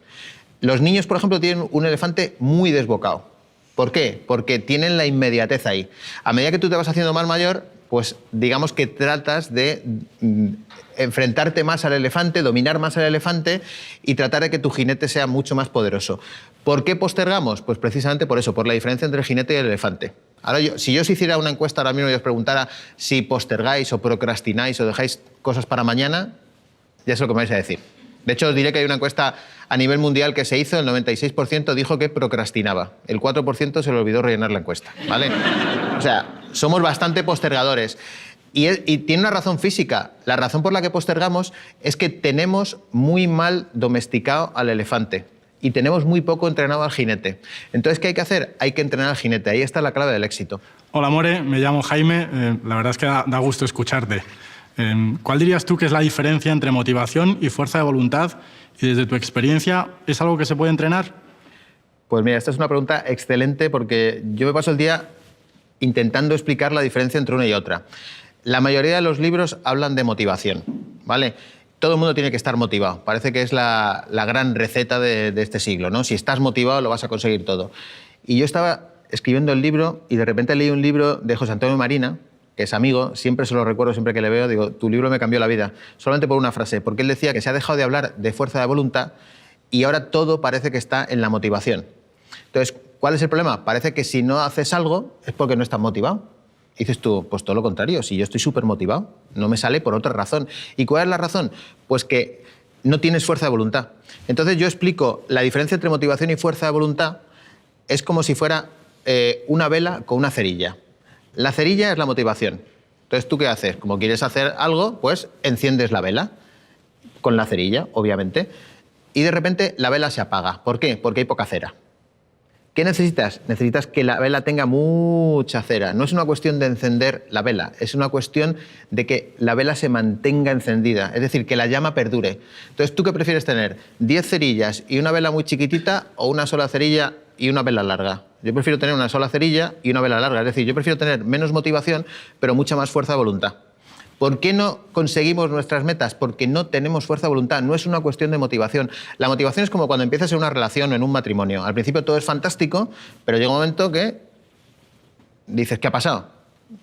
Los niños, por ejemplo, tienen un elefante muy desbocado. ¿Por qué? Porque tienen la inmediatez ahí. A medida que tú te vas haciendo más mayor, pues digamos que tratas de enfrentarte más al elefante, dominar más al elefante y tratar de que tu jinete sea mucho más poderoso. ¿Por qué postergamos? Pues precisamente por eso, por la diferencia entre el jinete y el elefante. Ahora, si yo os hiciera una encuesta ahora mismo y os preguntara si postergáis o procrastináis o dejáis cosas para mañana, ya sé lo que me vais a decir. De hecho, os diré que hay una encuesta a nivel mundial que se hizo, el 96% dijo que procrastinaba. El 4% se le olvidó rellenar la encuesta, ¿vale? O sea, somos bastante postergadores. Y tiene una razón física. La razón por la que postergamos es que tenemos muy mal domesticado al elefante y tenemos muy poco entrenado al jinete. Entonces, ¿qué hay que hacer? Hay que entrenar al jinete. Ahí está la clave del éxito. Hola, More, me llamo Jaime. La verdad es que da gusto escucharte. ¿Cuál dirías tú que es la diferencia entre motivación y fuerza de voluntad? Y desde tu experiencia, ¿es algo que se puede entrenar? Pues mira, esta es una pregunta excelente porque yo me paso el día intentando explicar la diferencia entre una y otra. La mayoría de los libros hablan de motivación, ¿vale? Todo el mundo tiene que estar motivado. Parece que es la gran receta de este siglo, ¿no? Si estás motivado lo vas a conseguir todo. Y yo estaba escribiendo el libro y de repente leí un libro de José Antonio Marina, que es amigo, siempre se lo recuerdo siempre que le veo, digo, tu libro me cambió la vida, solamente por una frase, porque él decía que se ha dejado de hablar de fuerza de voluntad y ahora todo parece que está en la motivación. Entonces, ¿cuál es el problema? Parece que si no haces algo es porque no estás motivado. Y dices tú, pues todo lo contrario, si yo estoy súper motivado, no me sale por otra razón. ¿Y cuál es la razón? Pues que no tienes fuerza de voluntad. Entonces yo explico la diferencia entre motivación y fuerza de voluntad, es como si fuera una vela con una cerilla. La cerilla es la motivación. Entonces, ¿tú qué haces? Como quieres hacer algo, pues enciendes la vela con la cerilla, obviamente, y de repente la vela se apaga. ¿Por qué? Porque hay poca cera. ¿Qué necesitas? Necesitas que la vela tenga mucha cera. No es una cuestión de encender la vela, es una cuestión de que la vela se mantenga encendida, es decir, que la llama perdure. Entonces, ¿tú qué prefieres tener? ¿10 cerillas y una vela muy chiquitita o una sola cerilla y una vela larga? Yo prefiero tener una sola cerilla y una vela larga, es decir, yo prefiero tener menos motivación, pero mucha más fuerza de voluntad. ¿Por qué no conseguimos nuestras metas? Porque no tenemos fuerza de voluntad, no es una cuestión de motivación. La motivación es como cuando empiezas en una relación o en un matrimonio. Al principio todo es fantástico, pero llega un momento que dices, ¿qué ha pasado?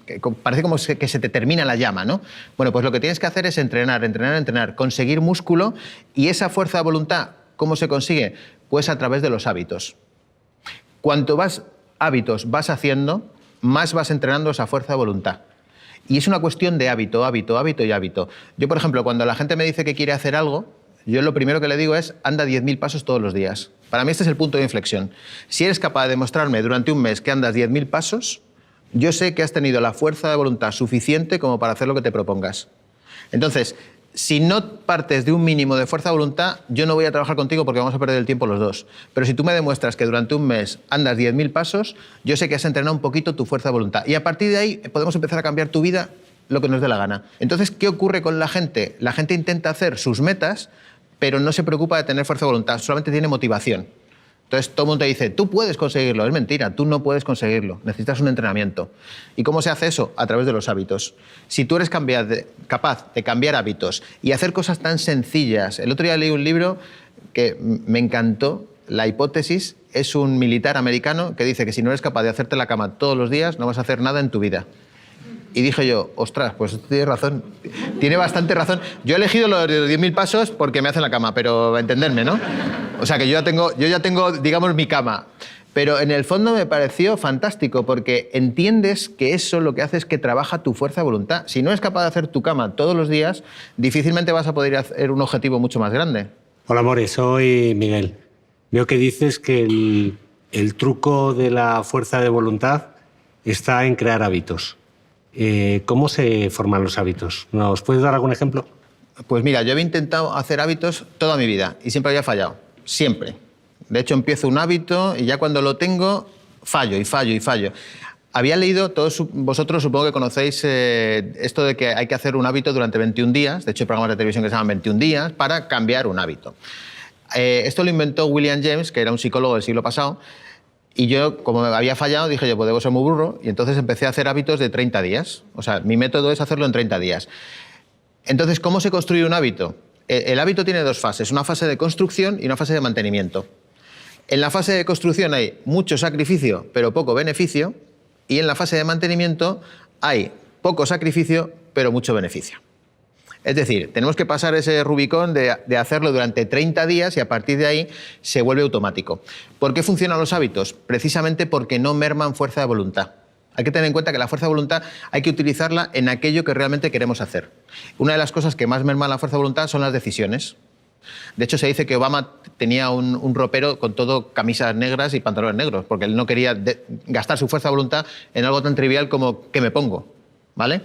Que parece como que se te termina la llama, ¿no? Bueno, pues lo que tienes que hacer es entrenar, entrenar, entrenar, conseguir músculo, y esa fuerza de voluntad, ¿cómo se consigue? Pues a través de los hábitos. Cuanto más hábitos vas haciendo, más vas entrenando esa fuerza de voluntad. Y es una cuestión de hábito, hábito, hábito y hábito. Yo, por ejemplo, cuando la gente me dice que quiere hacer algo, yo lo primero que le digo es, anda 10.000 pasos todos los días. Para mí este es el punto de inflexión. Si eres capaz de demostrarme durante un mes que andas 10.000 pasos, yo sé que has tenido la fuerza de voluntad suficiente como para hacer lo que te propongas. Entonces, si no partes de un mínimo de fuerza de voluntad, yo no voy a trabajar contigo porque vamos a perder el tiempo los dos. Pero si tú me demuestras que durante un mes andas 10.000 pasos, yo sé que has entrenado un poquito tu fuerza de voluntad. Y a partir de ahí podemos empezar a cambiar tu vida lo que nos dé la gana. Entonces, ¿qué ocurre con la gente? La gente intenta hacer sus metas, pero no se preocupa de tener fuerza de voluntad, solamente tiene motivación. Entonces todo el mundo te dice, tú puedes conseguirlo. Es mentira, tú no puedes conseguirlo. Necesitas un entrenamiento. ¿Y cómo se hace eso? A través de los hábitos. Si tú eres capaz de cambiar hábitos y hacer cosas tan sencillas. El otro día leí un libro que me encantó. La hipótesis es un militar americano que dice que si no eres capaz de hacerte la cama todos los días, no vas a hacer nada en tu vida. Y dije yo, ostras, pues tienes razón, tiene bastante razón. Yo he elegido los 10.000 pasos porque me hacen la cama, pero entenderme, ¿no? O sea que yo ya tengo, digamos, mi cama. Pero en el fondo me pareció fantástico porque entiendes que eso lo que hace es que trabaja tu fuerza de voluntad. Si no eres capaz de hacer tu cama todos los días, difícilmente vas a poder hacer un objetivo mucho más grande. Hola, More, soy Miguel. Veo que dices que el truco de la fuerza de voluntad está en crear hábitos. ¿Cómo se forman los hábitos? ¿Nos puedes dar algún ejemplo? Pues mira, yo he intentado hacer hábitos toda mi vida y siempre había fallado, siempre. De hecho, empiezo un hábito y ya cuando lo tengo, fallo y fallo y fallo. Había leído, todos vosotros supongo que conocéis esto de que hay que hacer un hábito durante 21 días, de hecho hay programas de televisión que se llaman 21 días, para cambiar un hábito. Esto lo inventó William James, que era un psicólogo del siglo pasado, y yo, como había fallado, dije yo, pues debo ser muy burro, y entonces empecé a hacer hábitos de 30 días. O sea, mi método es hacerlo en 30 días. Entonces, ¿cómo se construye un hábito? El hábito tiene dos fases, una fase de construcción y una fase de mantenimiento. En la fase de construcción hay mucho sacrificio, pero poco beneficio, y en la fase de mantenimiento hay poco sacrificio, pero mucho beneficio. Es decir, tenemos que pasar ese Rubicón de hacerlo durante 30 días y a partir de ahí se vuelve automático. ¿Por qué funcionan los hábitos? Precisamente porque no merman fuerza de voluntad. Hay que tener en cuenta que la fuerza de voluntad hay que utilizarla en aquello que realmente queremos hacer. Una de las cosas que más merman la fuerza de voluntad son las decisiones. De hecho, se dice que Obama tenía un ropero con todo camisas negras y pantalones negros, porque él no quería gastar su fuerza de voluntad en algo tan trivial como ¿qué me pongo? ¿Vale?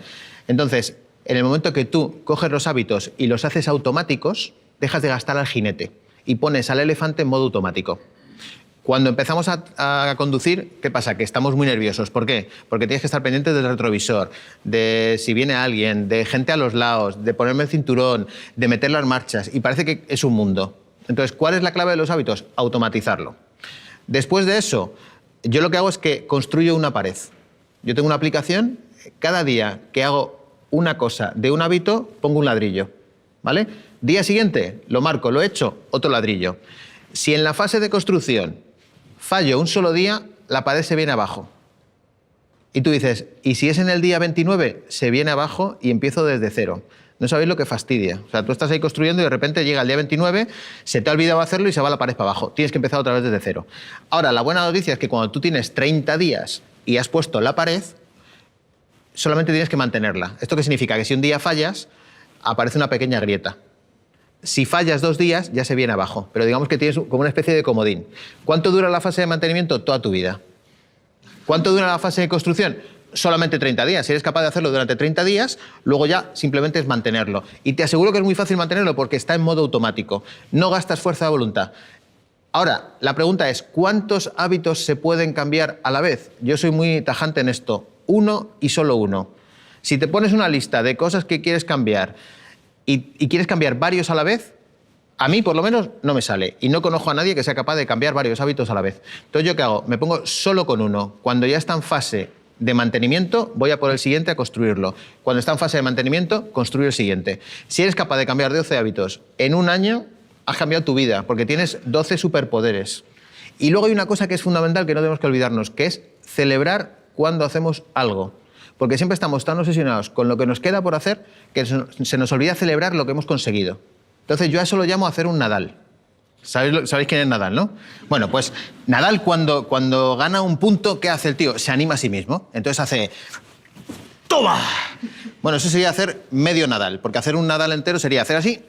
Entonces, en el momento que tú coges los hábitos y los haces automáticos, dejas de gastar al jinete y pones al elefante en modo automático. Cuando empezamos a conducir, ¿qué pasa? Que estamos muy nerviosos. ¿Por qué? Porque tienes que estar pendiente del retrovisor, de si viene alguien, de gente a los lados, de ponerme el cinturón, de meter las marchas, y parece que es un mundo. Entonces, ¿cuál es la clave de los hábitos? Automatizarlo. Después de eso, yo lo que hago es que construyo una pared. Yo tengo una aplicación, cada día que hago una cosa de un hábito, pongo un ladrillo, ¿vale? Día siguiente, lo marco, lo he hecho, otro ladrillo. Si en la fase de construcción fallo un solo día, la pared se viene abajo. Y tú dices, ¿y si es en el día 29? Se viene abajo y empiezo desde cero. No sabéis lo que fastidia. O sea, tú estás ahí construyendo y de repente llega el día 29, se te ha olvidado hacerlo y se va la pared para abajo. Tienes que empezar otra vez desde cero. Ahora, la buena noticia es que cuando tú tienes 30 días y has puesto la pared, solamente tienes que mantenerla. ¿Esto qué significa? Que si un día fallas, aparece una pequeña grieta. Si fallas 2 días, ya se viene abajo. Pero digamos que tienes como una especie de comodín. ¿Cuánto dura la fase de mantenimiento? Toda tu vida. ¿Cuánto dura la fase de construcción? Solamente 30 días. Si eres capaz de hacerlo durante 30 días, luego ya simplemente es mantenerlo. Y te aseguro que es muy fácil mantenerlo porque está en modo automático. No gastas fuerza de voluntad. Ahora, la pregunta es, ¿cuántos hábitos se pueden cambiar a la vez? Yo soy muy tajante en esto. 1 y solo 1. Si te pones una lista de cosas que quieres cambiar y quieres cambiar varios a la vez, a mí, por lo menos, no me sale. Y no conozco a nadie que sea capaz de cambiar varios hábitos a la vez. Entonces, ¿yo qué hago? Me pongo solo con uno. Cuando ya está en fase de mantenimiento, voy a por el siguiente a construirlo. Cuando está en fase de mantenimiento, construyo el siguiente. Si eres capaz de cambiar 12 hábitos en un año, has cambiado tu vida, porque tienes 12 superpoderes. Y luego hay una cosa que es fundamental que no tenemos que olvidarnos, que es celebrar cuando hacemos algo. Porque siempre estamos tan obsesionados con lo que nos queda por hacer que se nos olvida celebrar lo que hemos conseguido. Entonces yo a eso lo llamo hacer un Nadal. ¿Sabéis quién es Nadal, no? Bueno, pues Nadal cuando gana un punto, ¿qué hace el tío? Se anima a sí mismo. Entonces hace... ¡Toma! Bueno, eso sería hacer medio Nadal, porque hacer un Nadal entero sería hacer así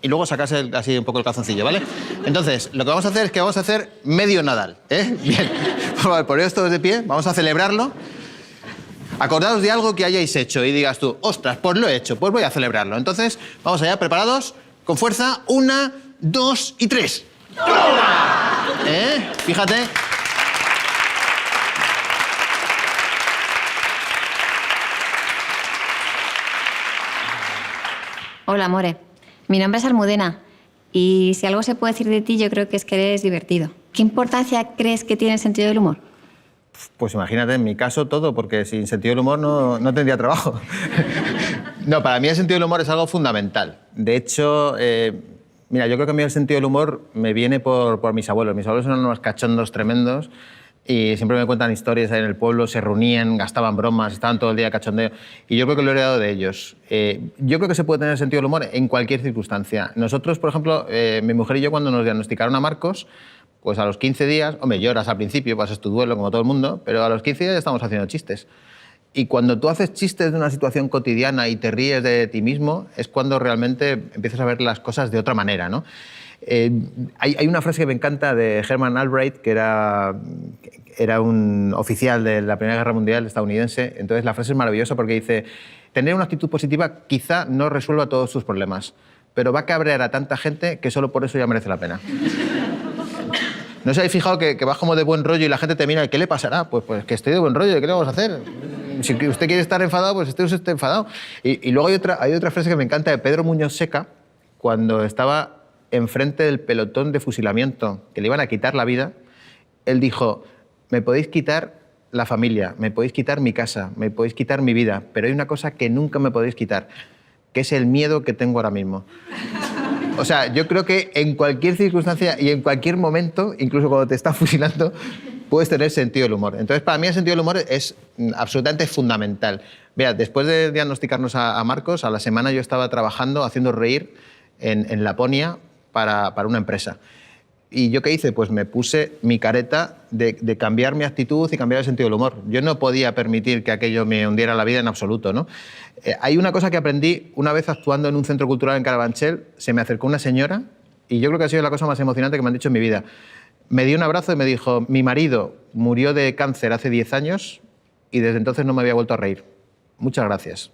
y luego sacarse así un poco el calzoncillo, ¿vale? Entonces, lo que vamos a hacer es que vamos a hacer medio Nadal, ¿eh? Bien, poneros todos de pie, vamos a celebrarlo. Acordaos de algo que hayáis hecho y digas tú, ostras, pues lo he hecho, pues voy a celebrarlo. Entonces, vamos allá, preparados, con fuerza, 1, 2 y 3. ¡Toma! Fíjate. Hola, More. Mi nombre es Almudena y si algo se puede decir de ti, yo creo que es que eres divertido. ¿Qué importancia crees que tiene el sentido del humor? Pues imagínate, en mi caso todo, porque sin sentido del humor no tendría trabajo. No, para mí el sentido del humor es algo fundamental. De hecho, mira, yo creo que a mí el sentido del humor me viene por mis abuelos. Mis abuelos eran unos cachondos tremendos y siempre me cuentan historias ahí en el pueblo, se reunían, gastaban bromas, estaban todo el día cachondeo. Y yo creo que lo he heredado de ellos. Yo creo que se puede tener sentido del humor en cualquier circunstancia. Nosotros, por ejemplo, mi mujer y yo, cuando nos diagnosticaron a Marcos, pues a los 15 días, hombre, lloras al principio, pasas tu duelo como todo el mundo, pero a los 15 días ya estamos haciendo chistes. Y cuando tú haces chistes de una situación cotidiana y te ríes de ti mismo, es cuando realmente empiezas a ver las cosas de otra manera, ¿no? Hay una frase que me encanta de Herman Albright, que era un oficial de la Primera Guerra Mundial estadounidense. Entonces la frase es maravillosa porque dice, tener una actitud positiva quizá no resuelva todos tus problemas, pero va a cabrear a tanta gente que solo por eso ya merece la pena. ¿No os habéis fijado que vas como de buen rollo y la gente te mira, ¿qué le pasará? Pues que estoy de buen rollo, ¿qué le vamos a hacer? Si usted quiere estar enfadado, pues usted enfadado. Y luego hay otra frase que me encanta de Pedro Muñoz Seca, cuando estaba enfrente del pelotón de fusilamiento, que le iban a quitar la vida, él dijo, me podéis quitar la familia, me podéis quitar mi casa, me podéis quitar mi vida, pero hay una cosa que nunca me podéis quitar, que es el miedo que tengo ahora mismo. O sea, yo creo que en cualquier circunstancia y en cualquier momento, incluso cuando te están fusilando, puedes tener sentido del humor. Entonces, para mí el sentido del humor es absolutamente fundamental. Mira, después de diagnosticarnos a Marcos, a la semana yo estaba trabajando, haciendo reír en Laponia para una empresa. ¿Y yo qué hice? Pues me puse mi careta de cambiar mi actitud y cambiar el sentido del humor. Yo no podía permitir que aquello me hundiera la vida en absoluto, ¿no? Hay una cosa que aprendí una vez actuando en un centro cultural en Carabanchel. Se me acercó una señora y yo creo que ha sido la cosa más emocionante que me han dicho en mi vida. Me dio un abrazo y me dijo, mi marido murió de cáncer hace 10 años y desde entonces no me había vuelto a reír. Muchas gracias.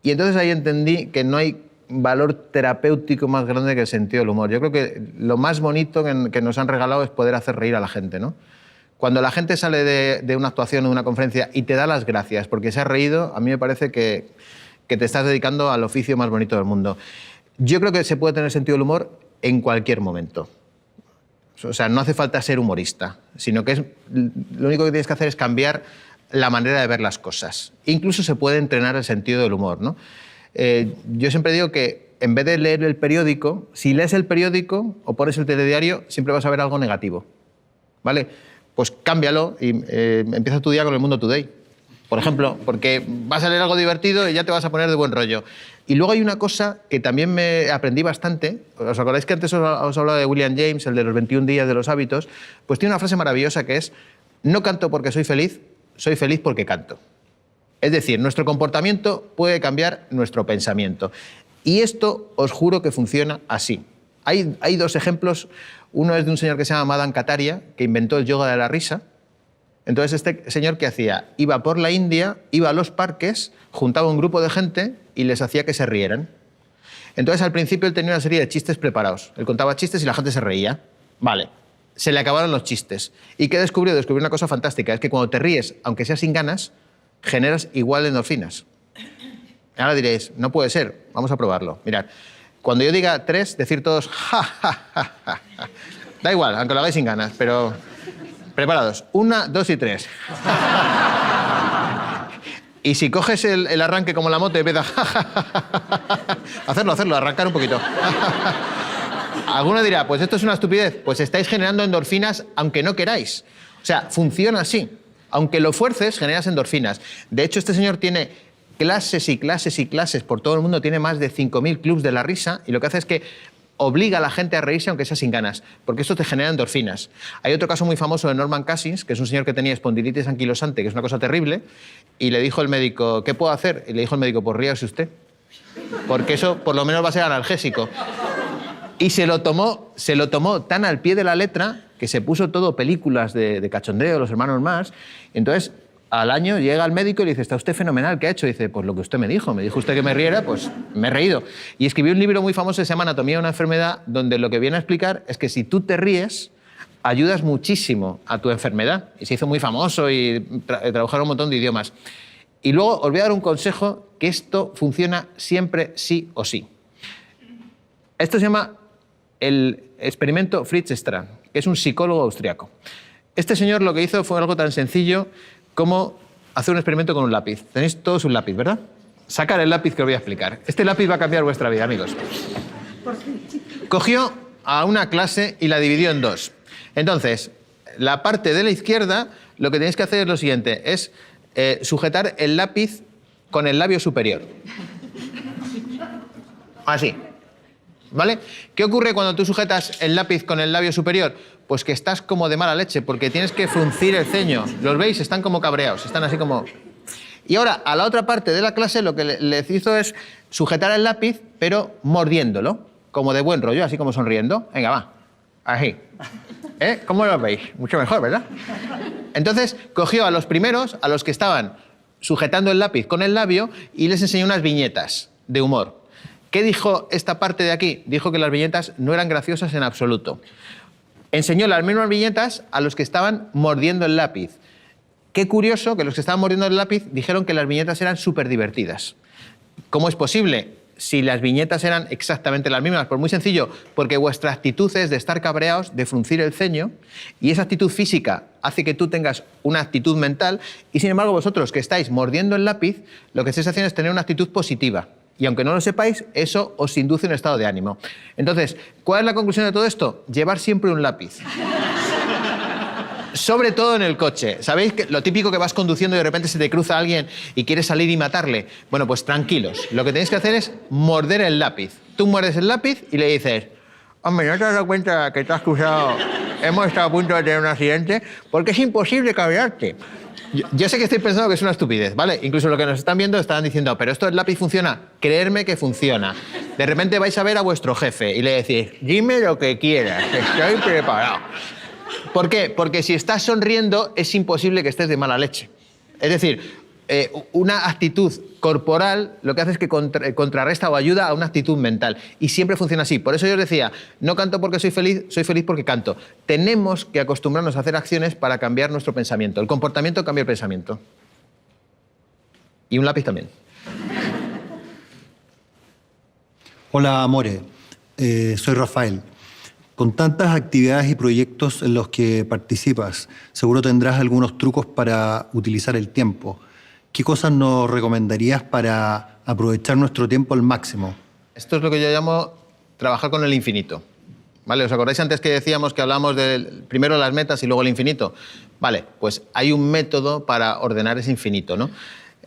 Y entonces ahí entendí que no hay valor terapéutico más grande que el sentido del humor. Yo creo que lo más bonito que nos han regalado es poder hacer reír a la gente, ¿no? Cuando la gente sale de una actuación o de una conferencia y te da las gracias porque se ha reído, a mí me parece que te estás dedicando al oficio más bonito del mundo. Yo creo que se puede tener sentido del humor en cualquier momento. O sea, no hace falta ser humorista, sino que lo único que tienes que hacer es cambiar la manera de ver las cosas. Incluso se puede entrenar el sentido del humor, ¿no? Yo siempre digo que en vez de leer el periódico, si lees el periódico o pones el telediario, siempre vas a ver algo negativo, ¿vale? Pues cámbialo y empieza tu día con el Mundo Today, por ejemplo, porque vas a leer algo divertido y ya te vas a poner de buen rollo. Y luego hay una cosa que también me aprendí bastante. ¿Os acordáis que antes os hablaba de William James, el de los 21 días de los hábitos? Pues tiene una frase maravillosa que es: no canto porque soy feliz porque canto. Es decir, nuestro comportamiento puede cambiar nuestro pensamiento. Y esto os juro que funciona así. Hay dos ejemplos. Uno es de un señor que se llama Madan Kataria, que inventó el yoga de la risa. Entonces, este señor, ¿qué hacía? Iba por la India, iba a los parques, juntaba un grupo de gente y les hacía que se rieran. Entonces, al principio, él tenía una serie de chistes preparados. Él contaba chistes y la gente se reía. Vale, se le acabaron los chistes. ¿Y qué descubrió? Descubrió una cosa fantástica. Es que cuando te ríes, aunque sea sin ganas, generas igual endorfinas. Ahora diréis, no puede ser, vamos a probarlo. Mirad, cuando yo diga 3, decir todos ja, ja, ja, ja, ja. Da igual, aunque lo hagáis sin ganas, pero... Preparados. 1, 2 y 3. Y si coges el arranque como la moto y empiezas... hacerlo, arrancar un poquito. Alguno dirá, pues esto es una estupidez. Pues estáis generando endorfinas aunque no queráis. O sea, funciona así. Aunque lo fuerces, generas endorfinas. De hecho, este señor tiene clases y clases y clases por todo el mundo. Tiene más de 5.000 clubs de la risa. Y lo que hace es que obliga a la gente a reírse aunque sea sin ganas, porque esto te genera endorfinas. Hay otro caso muy famoso de Norman Cousins, que es un señor que tenía espondilitis anquilosante, que es una cosa terrible, y le dijo el médico, ¿qué puedo hacer? Y le dijo el médico, pues ríase usted, porque eso por lo menos va a ser analgésico. Y se lo tomó tan al pie de la letra que se puso todo películas de cachondeo, los hermanos Marx. Entonces, al año llega el médico y le dice, está usted fenomenal, ¿qué ha hecho? Y dice, pues lo que usted me dijo usted que me riera, pues me he reído. Y escribió un libro muy famoso que se llama Anatomía de una enfermedad, donde lo que viene a explicar es que si tú te ríes, ayudas muchísimo a tu enfermedad. Y se hizo muy famoso y trabajaron un montón de idiomas. Y luego os voy a dar un consejo, que esto funciona siempre sí o sí. Esto se llama el experimento Fritz Strassmann, que es un psicólogo austriaco. Este señor lo que hizo fue algo tan sencillo como hacer un experimento con un lápiz. Tenéis todos un lápiz, ¿verdad? Sacar el lápiz que os voy a explicar. Este lápiz va a cambiar vuestra vida, amigos. Cogió a una clase y la dividió en dos. Entonces, la parte de la izquierda, lo que tenéis que hacer es lo siguiente, es sujetar el lápiz con el labio superior. Así. ¿Vale? ¿Qué ocurre cuando tú sujetas el lápiz con el labio superior? Pues que estás como de mala leche, porque tienes que fruncir el ceño. ¿Los veis? Están como cabreados, están así como... Y ahora, a la otra parte de la clase, lo que les hizo es sujetar el lápiz, pero mordiéndolo, como de buen rollo, así como sonriendo. Venga, va. Así. ¿Cómo lo veis? Mucho mejor, ¿verdad? Entonces, cogió a los primeros, a los que estaban sujetando el lápiz con el labio, y les enseñó unas viñetas de humor. ¿Qué dijo esta parte de aquí? Dijo que las viñetas no eran graciosas en absoluto. Enseñó las mismas viñetas a los que estaban mordiendo el lápiz. Qué curioso que los que estaban mordiendo el lápiz dijeron que las viñetas eran súper divertidas. ¿Cómo es posible? Si las viñetas eran exactamente las mismas. Pues muy sencillo, porque vuestra actitud es de estar cabreados, de fruncir el ceño, y esa actitud física hace que tú tengas una actitud mental, y sin embargo vosotros que estáis mordiendo el lápiz, lo que estáis haciendo es tener una actitud positiva. Y aunque no lo sepáis, eso os induce un estado de ánimo. Entonces, ¿cuál es la conclusión de todo esto? Llevar siempre un lápiz. Sobre todo en el coche. ¿Sabéis que lo típico que vas conduciendo y de repente se te cruza alguien y quieres salir y matarle? Bueno, pues tranquilos. Lo que tenéis que hacer es morder el lápiz. Tú muerdes el lápiz y le dices, hombre, ¿no te has dado cuenta que te has cruzado? Hemos estado a punto de tener un accidente porque es imposible cabrearte. Yo sé que estoy pensando que es una estupidez, ¿vale? Incluso lo que nos están viendo están diciendo, pero esto del lápiz funciona. Creerme que funciona. De repente vais a ver a vuestro jefe y le decís, dime lo que quieras, estoy preparado. ¿Por qué? Porque si estás sonriendo es imposible que estés de mala leche. Es decir, una actitud corporal lo que hace es que contrarresta o ayuda a una actitud mental. Y siempre funciona así. Por eso yo os decía, no canto porque soy feliz porque canto. Tenemos que acostumbrarnos a hacer acciones para cambiar nuestro pensamiento. El comportamiento cambia el pensamiento. Y un lápiz también. Hola, Amore. Soy Rafael. Con tantas actividades y proyectos en los que participas, seguro tendrás algunos trucos para utilizar el tiempo. ¿Qué cosas nos recomendarías para aprovechar nuestro tiempo al máximo? Esto es lo que yo llamo trabajar con el infinito. ¿Vale? ¿Os acordáis antes que decíamos que hablamos de primero las metas y luego el infinito? Vale, pues hay un método para ordenar ese infinito, ¿no?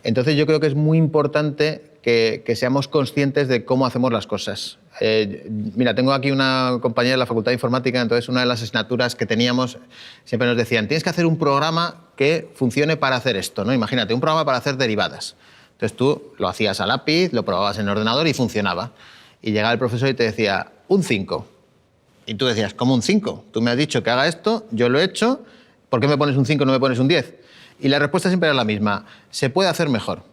Entonces yo creo que es muy importante que seamos conscientes de cómo hacemos las cosas. Mira, tengo aquí una compañera de la Facultad de Informática, entonces una de las asignaturas que teníamos siempre nos decían, tienes que hacer un programa que funcione para hacer esto, ¿no? Imagínate, un programa para hacer derivadas. Entonces tú lo hacías a lápiz, lo probabas en el ordenador y funcionaba. Y llegaba el profesor y te decía, un 5. Y tú decías, ¿cómo un 5? Tú me has dicho que haga esto, yo lo he hecho, ¿por qué me pones un 5 y no me pones un 10? Y la respuesta siempre era la misma, se puede hacer mejor.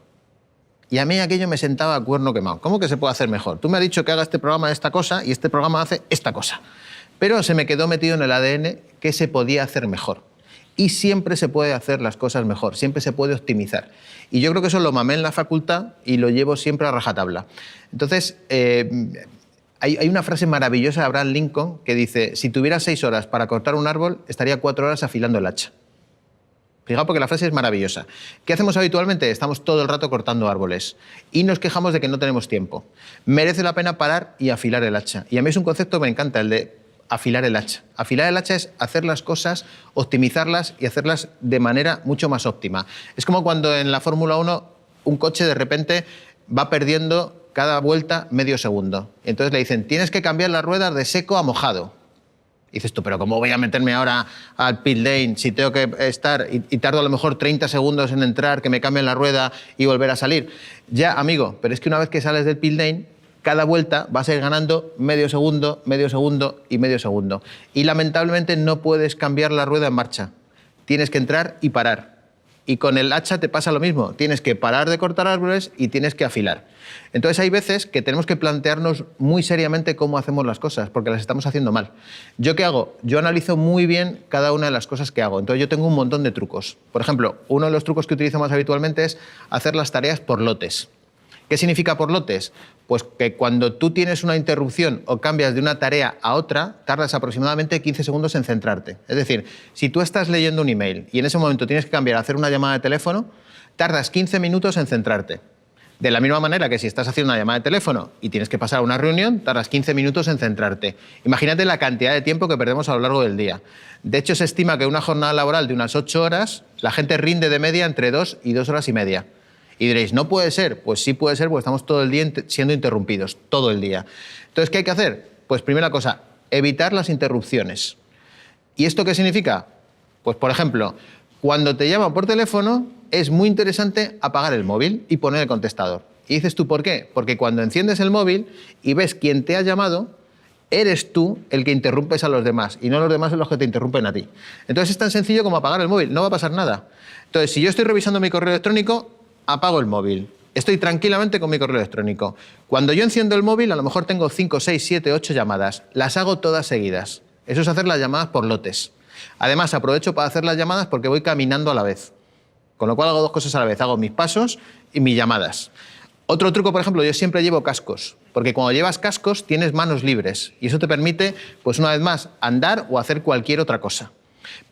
Y a mí aquello me sentaba a cuerno quemado. ¿Cómo que se puede hacer mejor? Tú me has dicho que haga este programa esta cosa y este programa hace esta cosa. Pero se me quedó metido en el ADN que se podía hacer mejor. Y siempre se puede hacer las cosas mejor, siempre se puede optimizar. Y yo creo que eso lo mamé en la facultad y lo llevo siempre a rajatabla. Entonces, hay una frase maravillosa de Abraham Lincoln que dice, si tuviera 6 horas para cortar un árbol, estaría 4 horas afilando el hacha. Fijaos, porque la frase es maravillosa. ¿Qué hacemos habitualmente? Estamos todo el rato cortando árboles y nos quejamos de que no tenemos tiempo. Merece la pena parar y afilar el hacha. Y a mí es un concepto que me encanta, el de afilar el hacha. Afilar el hacha es hacer las cosas, optimizarlas y hacerlas de manera mucho más óptima. Es como cuando en la Fórmula 1 un coche de repente va perdiendo cada vuelta medio segundo. Entonces le dicen, tienes que cambiar las ruedas de seco a mojado. Y dices tú, pero ¿cómo voy a meterme ahora al pit lane si tengo que estar y tardo a lo mejor 30 segundos en entrar, que me cambien la rueda y volver a salir? Ya, amigo, pero es que una vez que sales del pit lane, cada vuelta vas a ir ganando medio segundo y medio segundo. Y lamentablemente no puedes cambiar la rueda en marcha. Tienes que entrar y parar. Y con el hacha te pasa lo mismo. Tienes que parar de cortar árboles y tienes que afilar. Entonces hay veces que tenemos que plantearnos muy seriamente cómo hacemos las cosas, porque las estamos haciendo mal. ¿Yo qué hago? Yo analizo muy bien cada una de las cosas que hago. Entonces yo tengo un montón de trucos. Por ejemplo, uno de los trucos que utilizo más habitualmente es hacer las tareas por lotes. ¿Qué significa por lotes? Pues que cuando tú tienes una interrupción o cambias de una tarea a otra, tardas aproximadamente 15 segundos en centrarte. Es decir, si tú estás leyendo un email y en ese momento tienes que cambiar a hacer una llamada de teléfono, tardas 15 minutos en centrarte. De la misma manera que si estás haciendo una llamada de teléfono y tienes que pasar a una reunión, tardas 15 minutos en centrarte. Imagínate la cantidad de tiempo que perdemos a lo largo del día. De hecho, se estima que una jornada laboral de unas 8 horas, la gente rinde de media entre 2 y 2 horas y media. Y diréis, ¿no puede ser? Pues sí puede ser, porque estamos todo el día siendo interrumpidos, todo el día. Entonces, ¿qué hay que hacer? Pues primera cosa, evitar las interrupciones. ¿Y esto qué significa? Pues, por ejemplo, cuando te llaman por teléfono, es muy interesante apagar el móvil y poner el contestador. Y dices tú, ¿por qué? Porque cuando enciendes el móvil y ves quién te ha llamado, eres tú el que interrumpes a los demás y no los demás son los que te interrumpen a ti. Entonces es tan sencillo como apagar el móvil, no va a pasar nada. Entonces, si yo estoy revisando mi correo electrónico, apago el móvil. Estoy tranquilamente con mi correo electrónico. Cuando yo enciendo el móvil, a lo mejor tengo 5, 6, 7, 8 llamadas. Las hago todas seguidas. Eso es hacer las llamadas por lotes. Además, aprovecho para hacer las llamadas porque voy caminando a la vez. Con lo cual hago 2 cosas a la vez. Hago mis pasos y mis llamadas. Otro truco, por ejemplo, yo siempre llevo cascos. Porque cuando llevas cascos tienes manos libres. Y eso te permite, pues una vez más, andar o hacer cualquier otra cosa.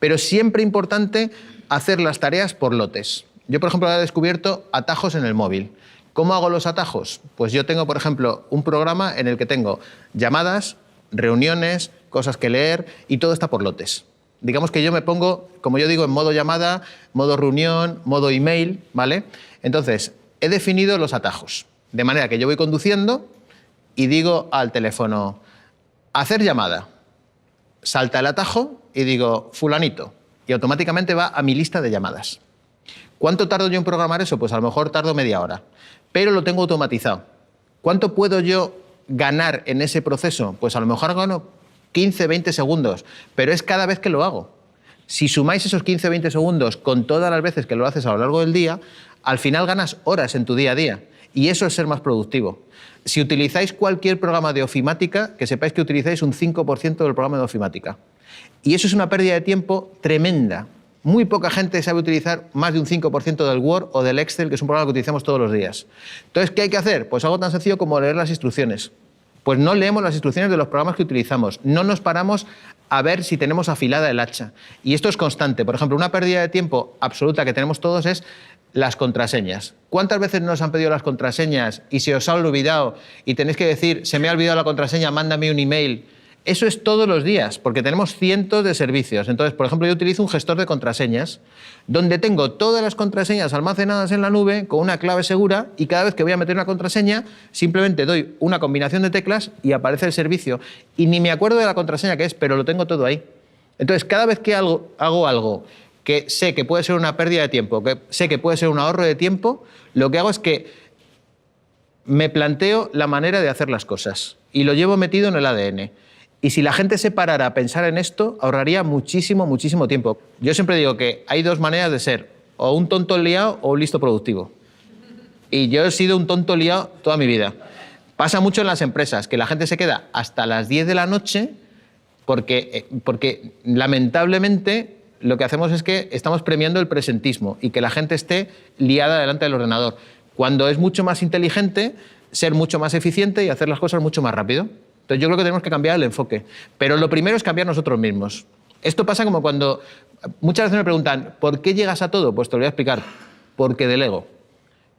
Pero siempre importante hacer las tareas por lotes. Yo, por ejemplo, he descubierto atajos en el móvil. ¿Cómo hago los atajos? Pues yo tengo, por ejemplo, un programa en el que tengo llamadas, reuniones, cosas que leer y todo está por lotes. Digamos que yo me pongo, como yo digo, en modo llamada, modo reunión, modo email, ¿vale? Entonces, he definido los atajos. De manera que yo voy conduciendo y digo al teléfono, hacer llamada. Salta el atajo y digo, fulanito. Y automáticamente va a mi lista de llamadas. ¿Cuánto tardo yo en programar eso? Pues a lo mejor tardo media hora, pero lo tengo automatizado. ¿Cuánto puedo yo ganar en ese proceso? Pues a lo mejor gano 15, 20 segundos, pero es cada vez que lo hago. Si sumáis esos 15, 20 segundos con todas las veces que lo haces a lo largo del día, al final ganas horas en tu día a día. Y eso es ser más productivo. Si utilizáis cualquier programa de ofimática, que sepáis que utilizáis un 5% del programa de ofimática. Y eso es una pérdida de tiempo tremenda. Muy poca gente sabe utilizar más de un 5% del Word o del Excel, que es un programa que utilizamos todos los días. Entonces, ¿qué hay que hacer? Pues algo tan sencillo como leer las instrucciones. Pues no leemos las instrucciones de los programas que utilizamos. No nos paramos a ver si tenemos afilada el hacha. Y esto es constante. Por ejemplo, una pérdida de tiempo absoluta que tenemos todos es las contraseñas. ¿Cuántas veces nos han pedido las contraseñas y se os ha olvidado y tenéis que decir, se me ha olvidado la contraseña, mándame un email? Eso es todos los días, porque tenemos cientos de servicios. Entonces, por ejemplo, yo utilizo un gestor de contraseñas donde tengo todas las contraseñas almacenadas en la nube con una clave segura y cada vez que voy a meter una contraseña simplemente doy una combinación de teclas y aparece el servicio. Y ni me acuerdo de la contraseña que es, pero lo tengo todo ahí. Entonces, cada vez que hago algo que sé que puede ser una pérdida de tiempo, que sé que puede ser un ahorro de tiempo, lo que hago es que me planteo la manera de hacer las cosas y lo llevo metido en el ADN. Y si la gente se parara a pensar en esto, ahorraría muchísimo, muchísimo tiempo. Yo siempre digo que hay dos maneras de ser, o un tonto liado o un listo productivo. Y yo he sido un tonto liado toda mi vida. Pasa mucho en las empresas, que la gente se queda hasta las 10 de la noche porque lamentablemente lo que hacemos es que estamos premiando el presentismo y que la gente esté liada delante del ordenador, cuando es mucho más inteligente ser mucho más eficiente y hacer las cosas mucho más rápido. Entonces yo creo que tenemos que cambiar el enfoque. Pero lo primero es cambiar nosotros mismos. Esto pasa como cuando muchas veces me preguntan, ¿por qué llegas a todo? Pues te lo voy a explicar. Porque delego.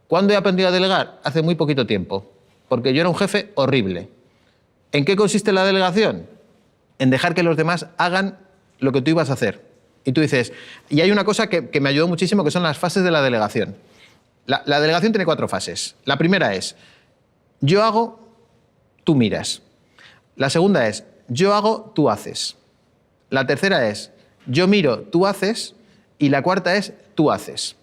¿Cuándo he aprendido a delegar? Hace muy poquito tiempo. Porque yo era un jefe horrible. ¿En qué consiste la delegación? En dejar que los demás hagan lo que tú ibas a hacer. Y tú dices, y hay una cosa que me ayudó muchísimo, que son las fases de la delegación. La delegación tiene 4 fases. La primera es, yo hago, tú miras. La segunda es, yo hago, tú haces. La tercera es, yo miro, tú haces. Y la cuarta es, tú haces.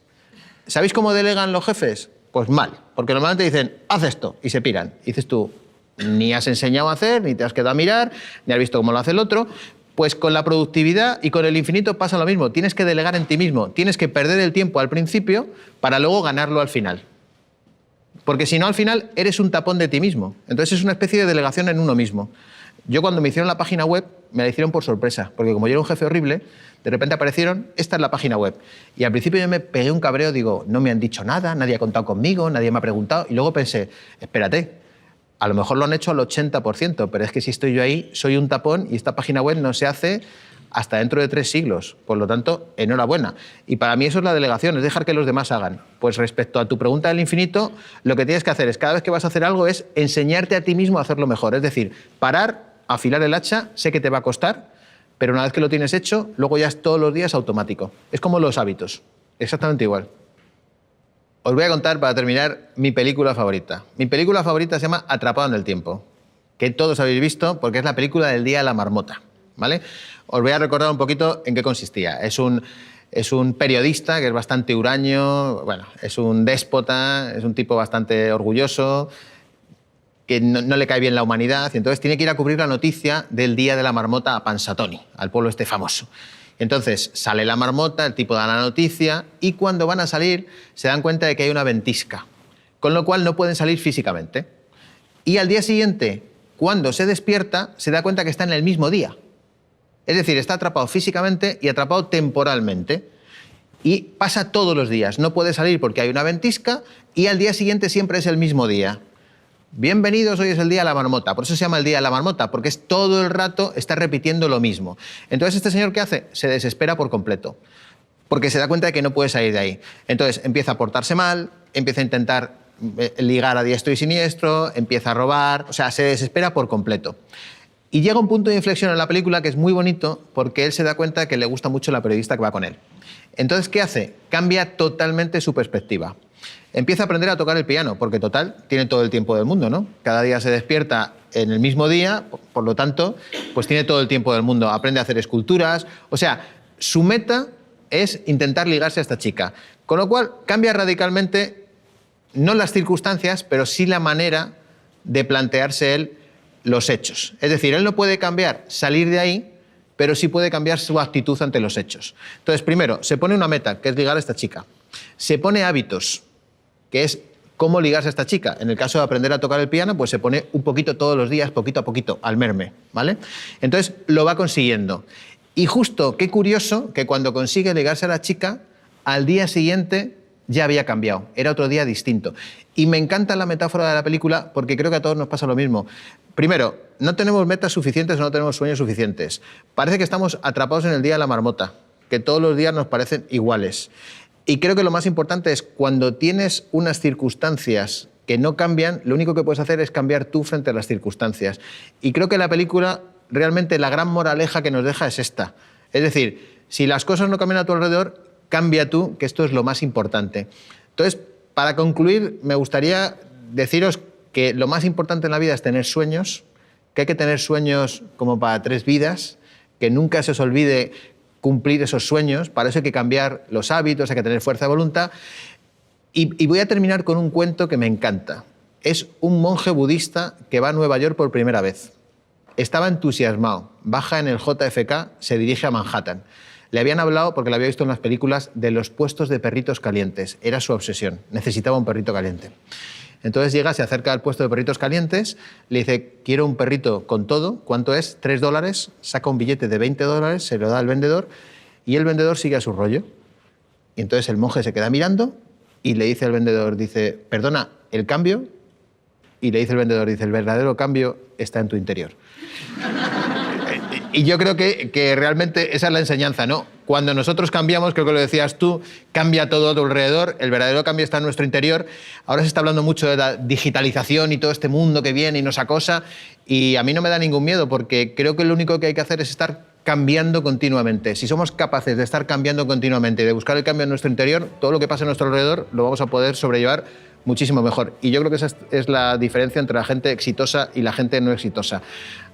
¿Sabéis cómo delegan los jefes? Pues mal, porque normalmente dicen, haz esto, y se piran. Y dices tú, ni has enseñado a hacer, ni te has quedado a mirar, ni has visto cómo lo hace el otro. Pues con la productividad y con el infinito pasa lo mismo. Tienes que delegar en ti mismo, tienes que perder el tiempo al principio para luego ganarlo al final. Porque si no, al final eres un tapón de ti mismo. Entonces es una especie de delegación en uno mismo. Yo cuando me hicieron la página web, me la hicieron por sorpresa, porque como yo era un jefe horrible, de repente aparecieron, esta es la página web. Y al principio yo me pegué un cabreo, digo, no me han dicho nada, nadie ha contado conmigo, nadie me ha preguntado. Y luego pensé, espérate, a lo mejor lo han hecho al 80%, pero es que si estoy yo ahí, soy un tapón y esta página web no se hace hasta dentro de 3 siglos. Por lo tanto, enhorabuena. Y para mí eso es la delegación, es dejar que los demás hagan. Pues respecto a tu pregunta del infinito, lo que tienes que hacer es, cada vez que vas a hacer algo, es enseñarte a ti mismo a hacerlo mejor. Es decir, parar, afilar el hacha, sé que te va a costar, pero una vez que lo tienes hecho, luego ya es todos los días automático. Es como los hábitos, exactamente igual. Os voy a contar, para terminar, mi película favorita. Mi película favorita se llama Atrapado en el tiempo, que todos habéis visto porque es la película del Día de la Marmota, ¿vale? Os voy a recordar un poquito en qué consistía. Es un periodista que es bastante huraño, bueno, es un déspota, es un tipo bastante orgulloso, que no le cae bien la humanidad, y entonces tiene que ir a cubrir la noticia del Día de la Marmota a Pansatoni, al pueblo este famoso. Entonces sale la marmota, el tipo da la noticia y cuando van a salir se dan cuenta de que hay una ventisca, con lo cual no pueden salir físicamente. Y al día siguiente, cuando se despierta, se da cuenta que está en el mismo día. Es decir, está atrapado físicamente y atrapado temporalmente. Y pasa todos los días, no puede salir porque hay una ventisca y al día siguiente siempre es el mismo día. Bienvenidos, hoy es el Día de la Marmota. Por eso se llama el Día de la Marmota, porque es todo el rato está repitiendo lo mismo. Entonces, ¿este señor qué hace? Se desespera por completo, porque se da cuenta de que no puede salir de ahí. Entonces, empieza a portarse mal, empieza a intentar ligar a diestro y siniestro, empieza a robar, o sea, se desespera por completo. Y llega un punto de inflexión en la película que es muy bonito, porque él se da cuenta que le gusta mucho la periodista que va con él. Entonces, ¿qué hace? Cambia totalmente su perspectiva. Empieza a aprender a tocar el piano, porque total, tiene todo el tiempo del mundo, ¿no? Cada día se despierta en el mismo día, por lo tanto, pues tiene todo el tiempo del mundo. Aprende a hacer esculturas, o sea, su meta es intentar ligarse a esta chica. Con lo cual, cambia radicalmente, no las circunstancias, pero sí la manera de plantearse él los hechos. Es decir, él no puede cambiar, salir de ahí, pero sí puede cambiar su actitud ante los hechos. Entonces, primero, se pone una meta, que es ligar a esta chica. Se pone hábitos. que es cómo ligarse a esta chica. En el caso de aprender a tocar el piano, pues se pone un poquito todos los días, poquito a poquito, al merme, ¿vale? Entonces lo va consiguiendo. Y justo, qué curioso, que cuando consigue ligarse a la chica, al día siguiente ya había cambiado, era otro día distinto. Y me encanta la metáfora de la película porque creo que a todos nos pasa lo mismo. Primero, no tenemos metas suficientes o no tenemos sueños suficientes. Parece que estamos atrapados en el día de la marmota, que todos los días nos parecen iguales. Y creo que lo más importante es cuando tienes unas circunstancias que no cambian, lo único que puedes hacer es cambiar tú frente a las circunstancias. Y creo que la película, realmente la gran moraleja que nos deja es esta. Es decir, si las cosas no cambian a tu alrededor, cambia tú, que esto es lo más importante. Entonces, para concluir, me gustaría deciros que lo más importante en la vida es tener sueños, que hay que tener sueños como para 3 vidas, que nunca se os olvide cumplir esos sueños, para eso hay que cambiar los hábitos, hay que tener fuerza de voluntad. Y voy a terminar con un cuento que me encanta. Es un monje budista que va a Nueva York por primera vez. Estaba entusiasmado, baja en el JFK, se dirige a Manhattan. Le habían hablado, porque lo había visto en las películas, de los puestos de perritos calientes. Era su obsesión, necesitaba un perrito caliente. Entonces llega, se acerca al puesto de perritos calientes, le dice, quiero un perrito con todo, ¿cuánto es? $3, saca un billete de $20, se lo da al vendedor y el vendedor sigue a su rollo. Y entonces el monje se queda mirando y le dice al vendedor, dice, perdona, ¿el cambio? Y le dice el vendedor, dice, el verdadero cambio está en tu interior. Y yo creo que realmente esa es la enseñanza, ¿no? Cuando nosotros cambiamos, creo que lo decías tú, cambia todo a tu alrededor, el verdadero cambio está en nuestro interior. Ahora se está hablando mucho de la digitalización y todo este mundo que viene y nos acosa, y a mí no me da ningún miedo, porque creo que lo único que hay que hacer es estar cambiando continuamente. Si somos capaces de estar cambiando continuamente y de buscar el cambio en nuestro interior, todo lo que pasa a nuestro alrededor lo vamos a poder sobrellevar muchísimo mejor. Y yo creo que esa es la diferencia entre la gente exitosa y la gente no exitosa.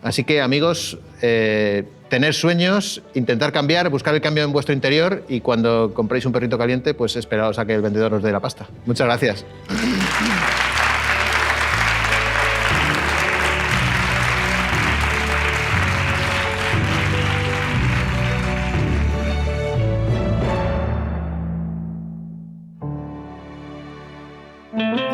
Así que, amigos, tener sueños, intentar cambiar, buscar el cambio en vuestro interior y cuando compréis un perrito caliente, pues esperaos a que el vendedor os dé la pasta. Muchas gracias. Thank you.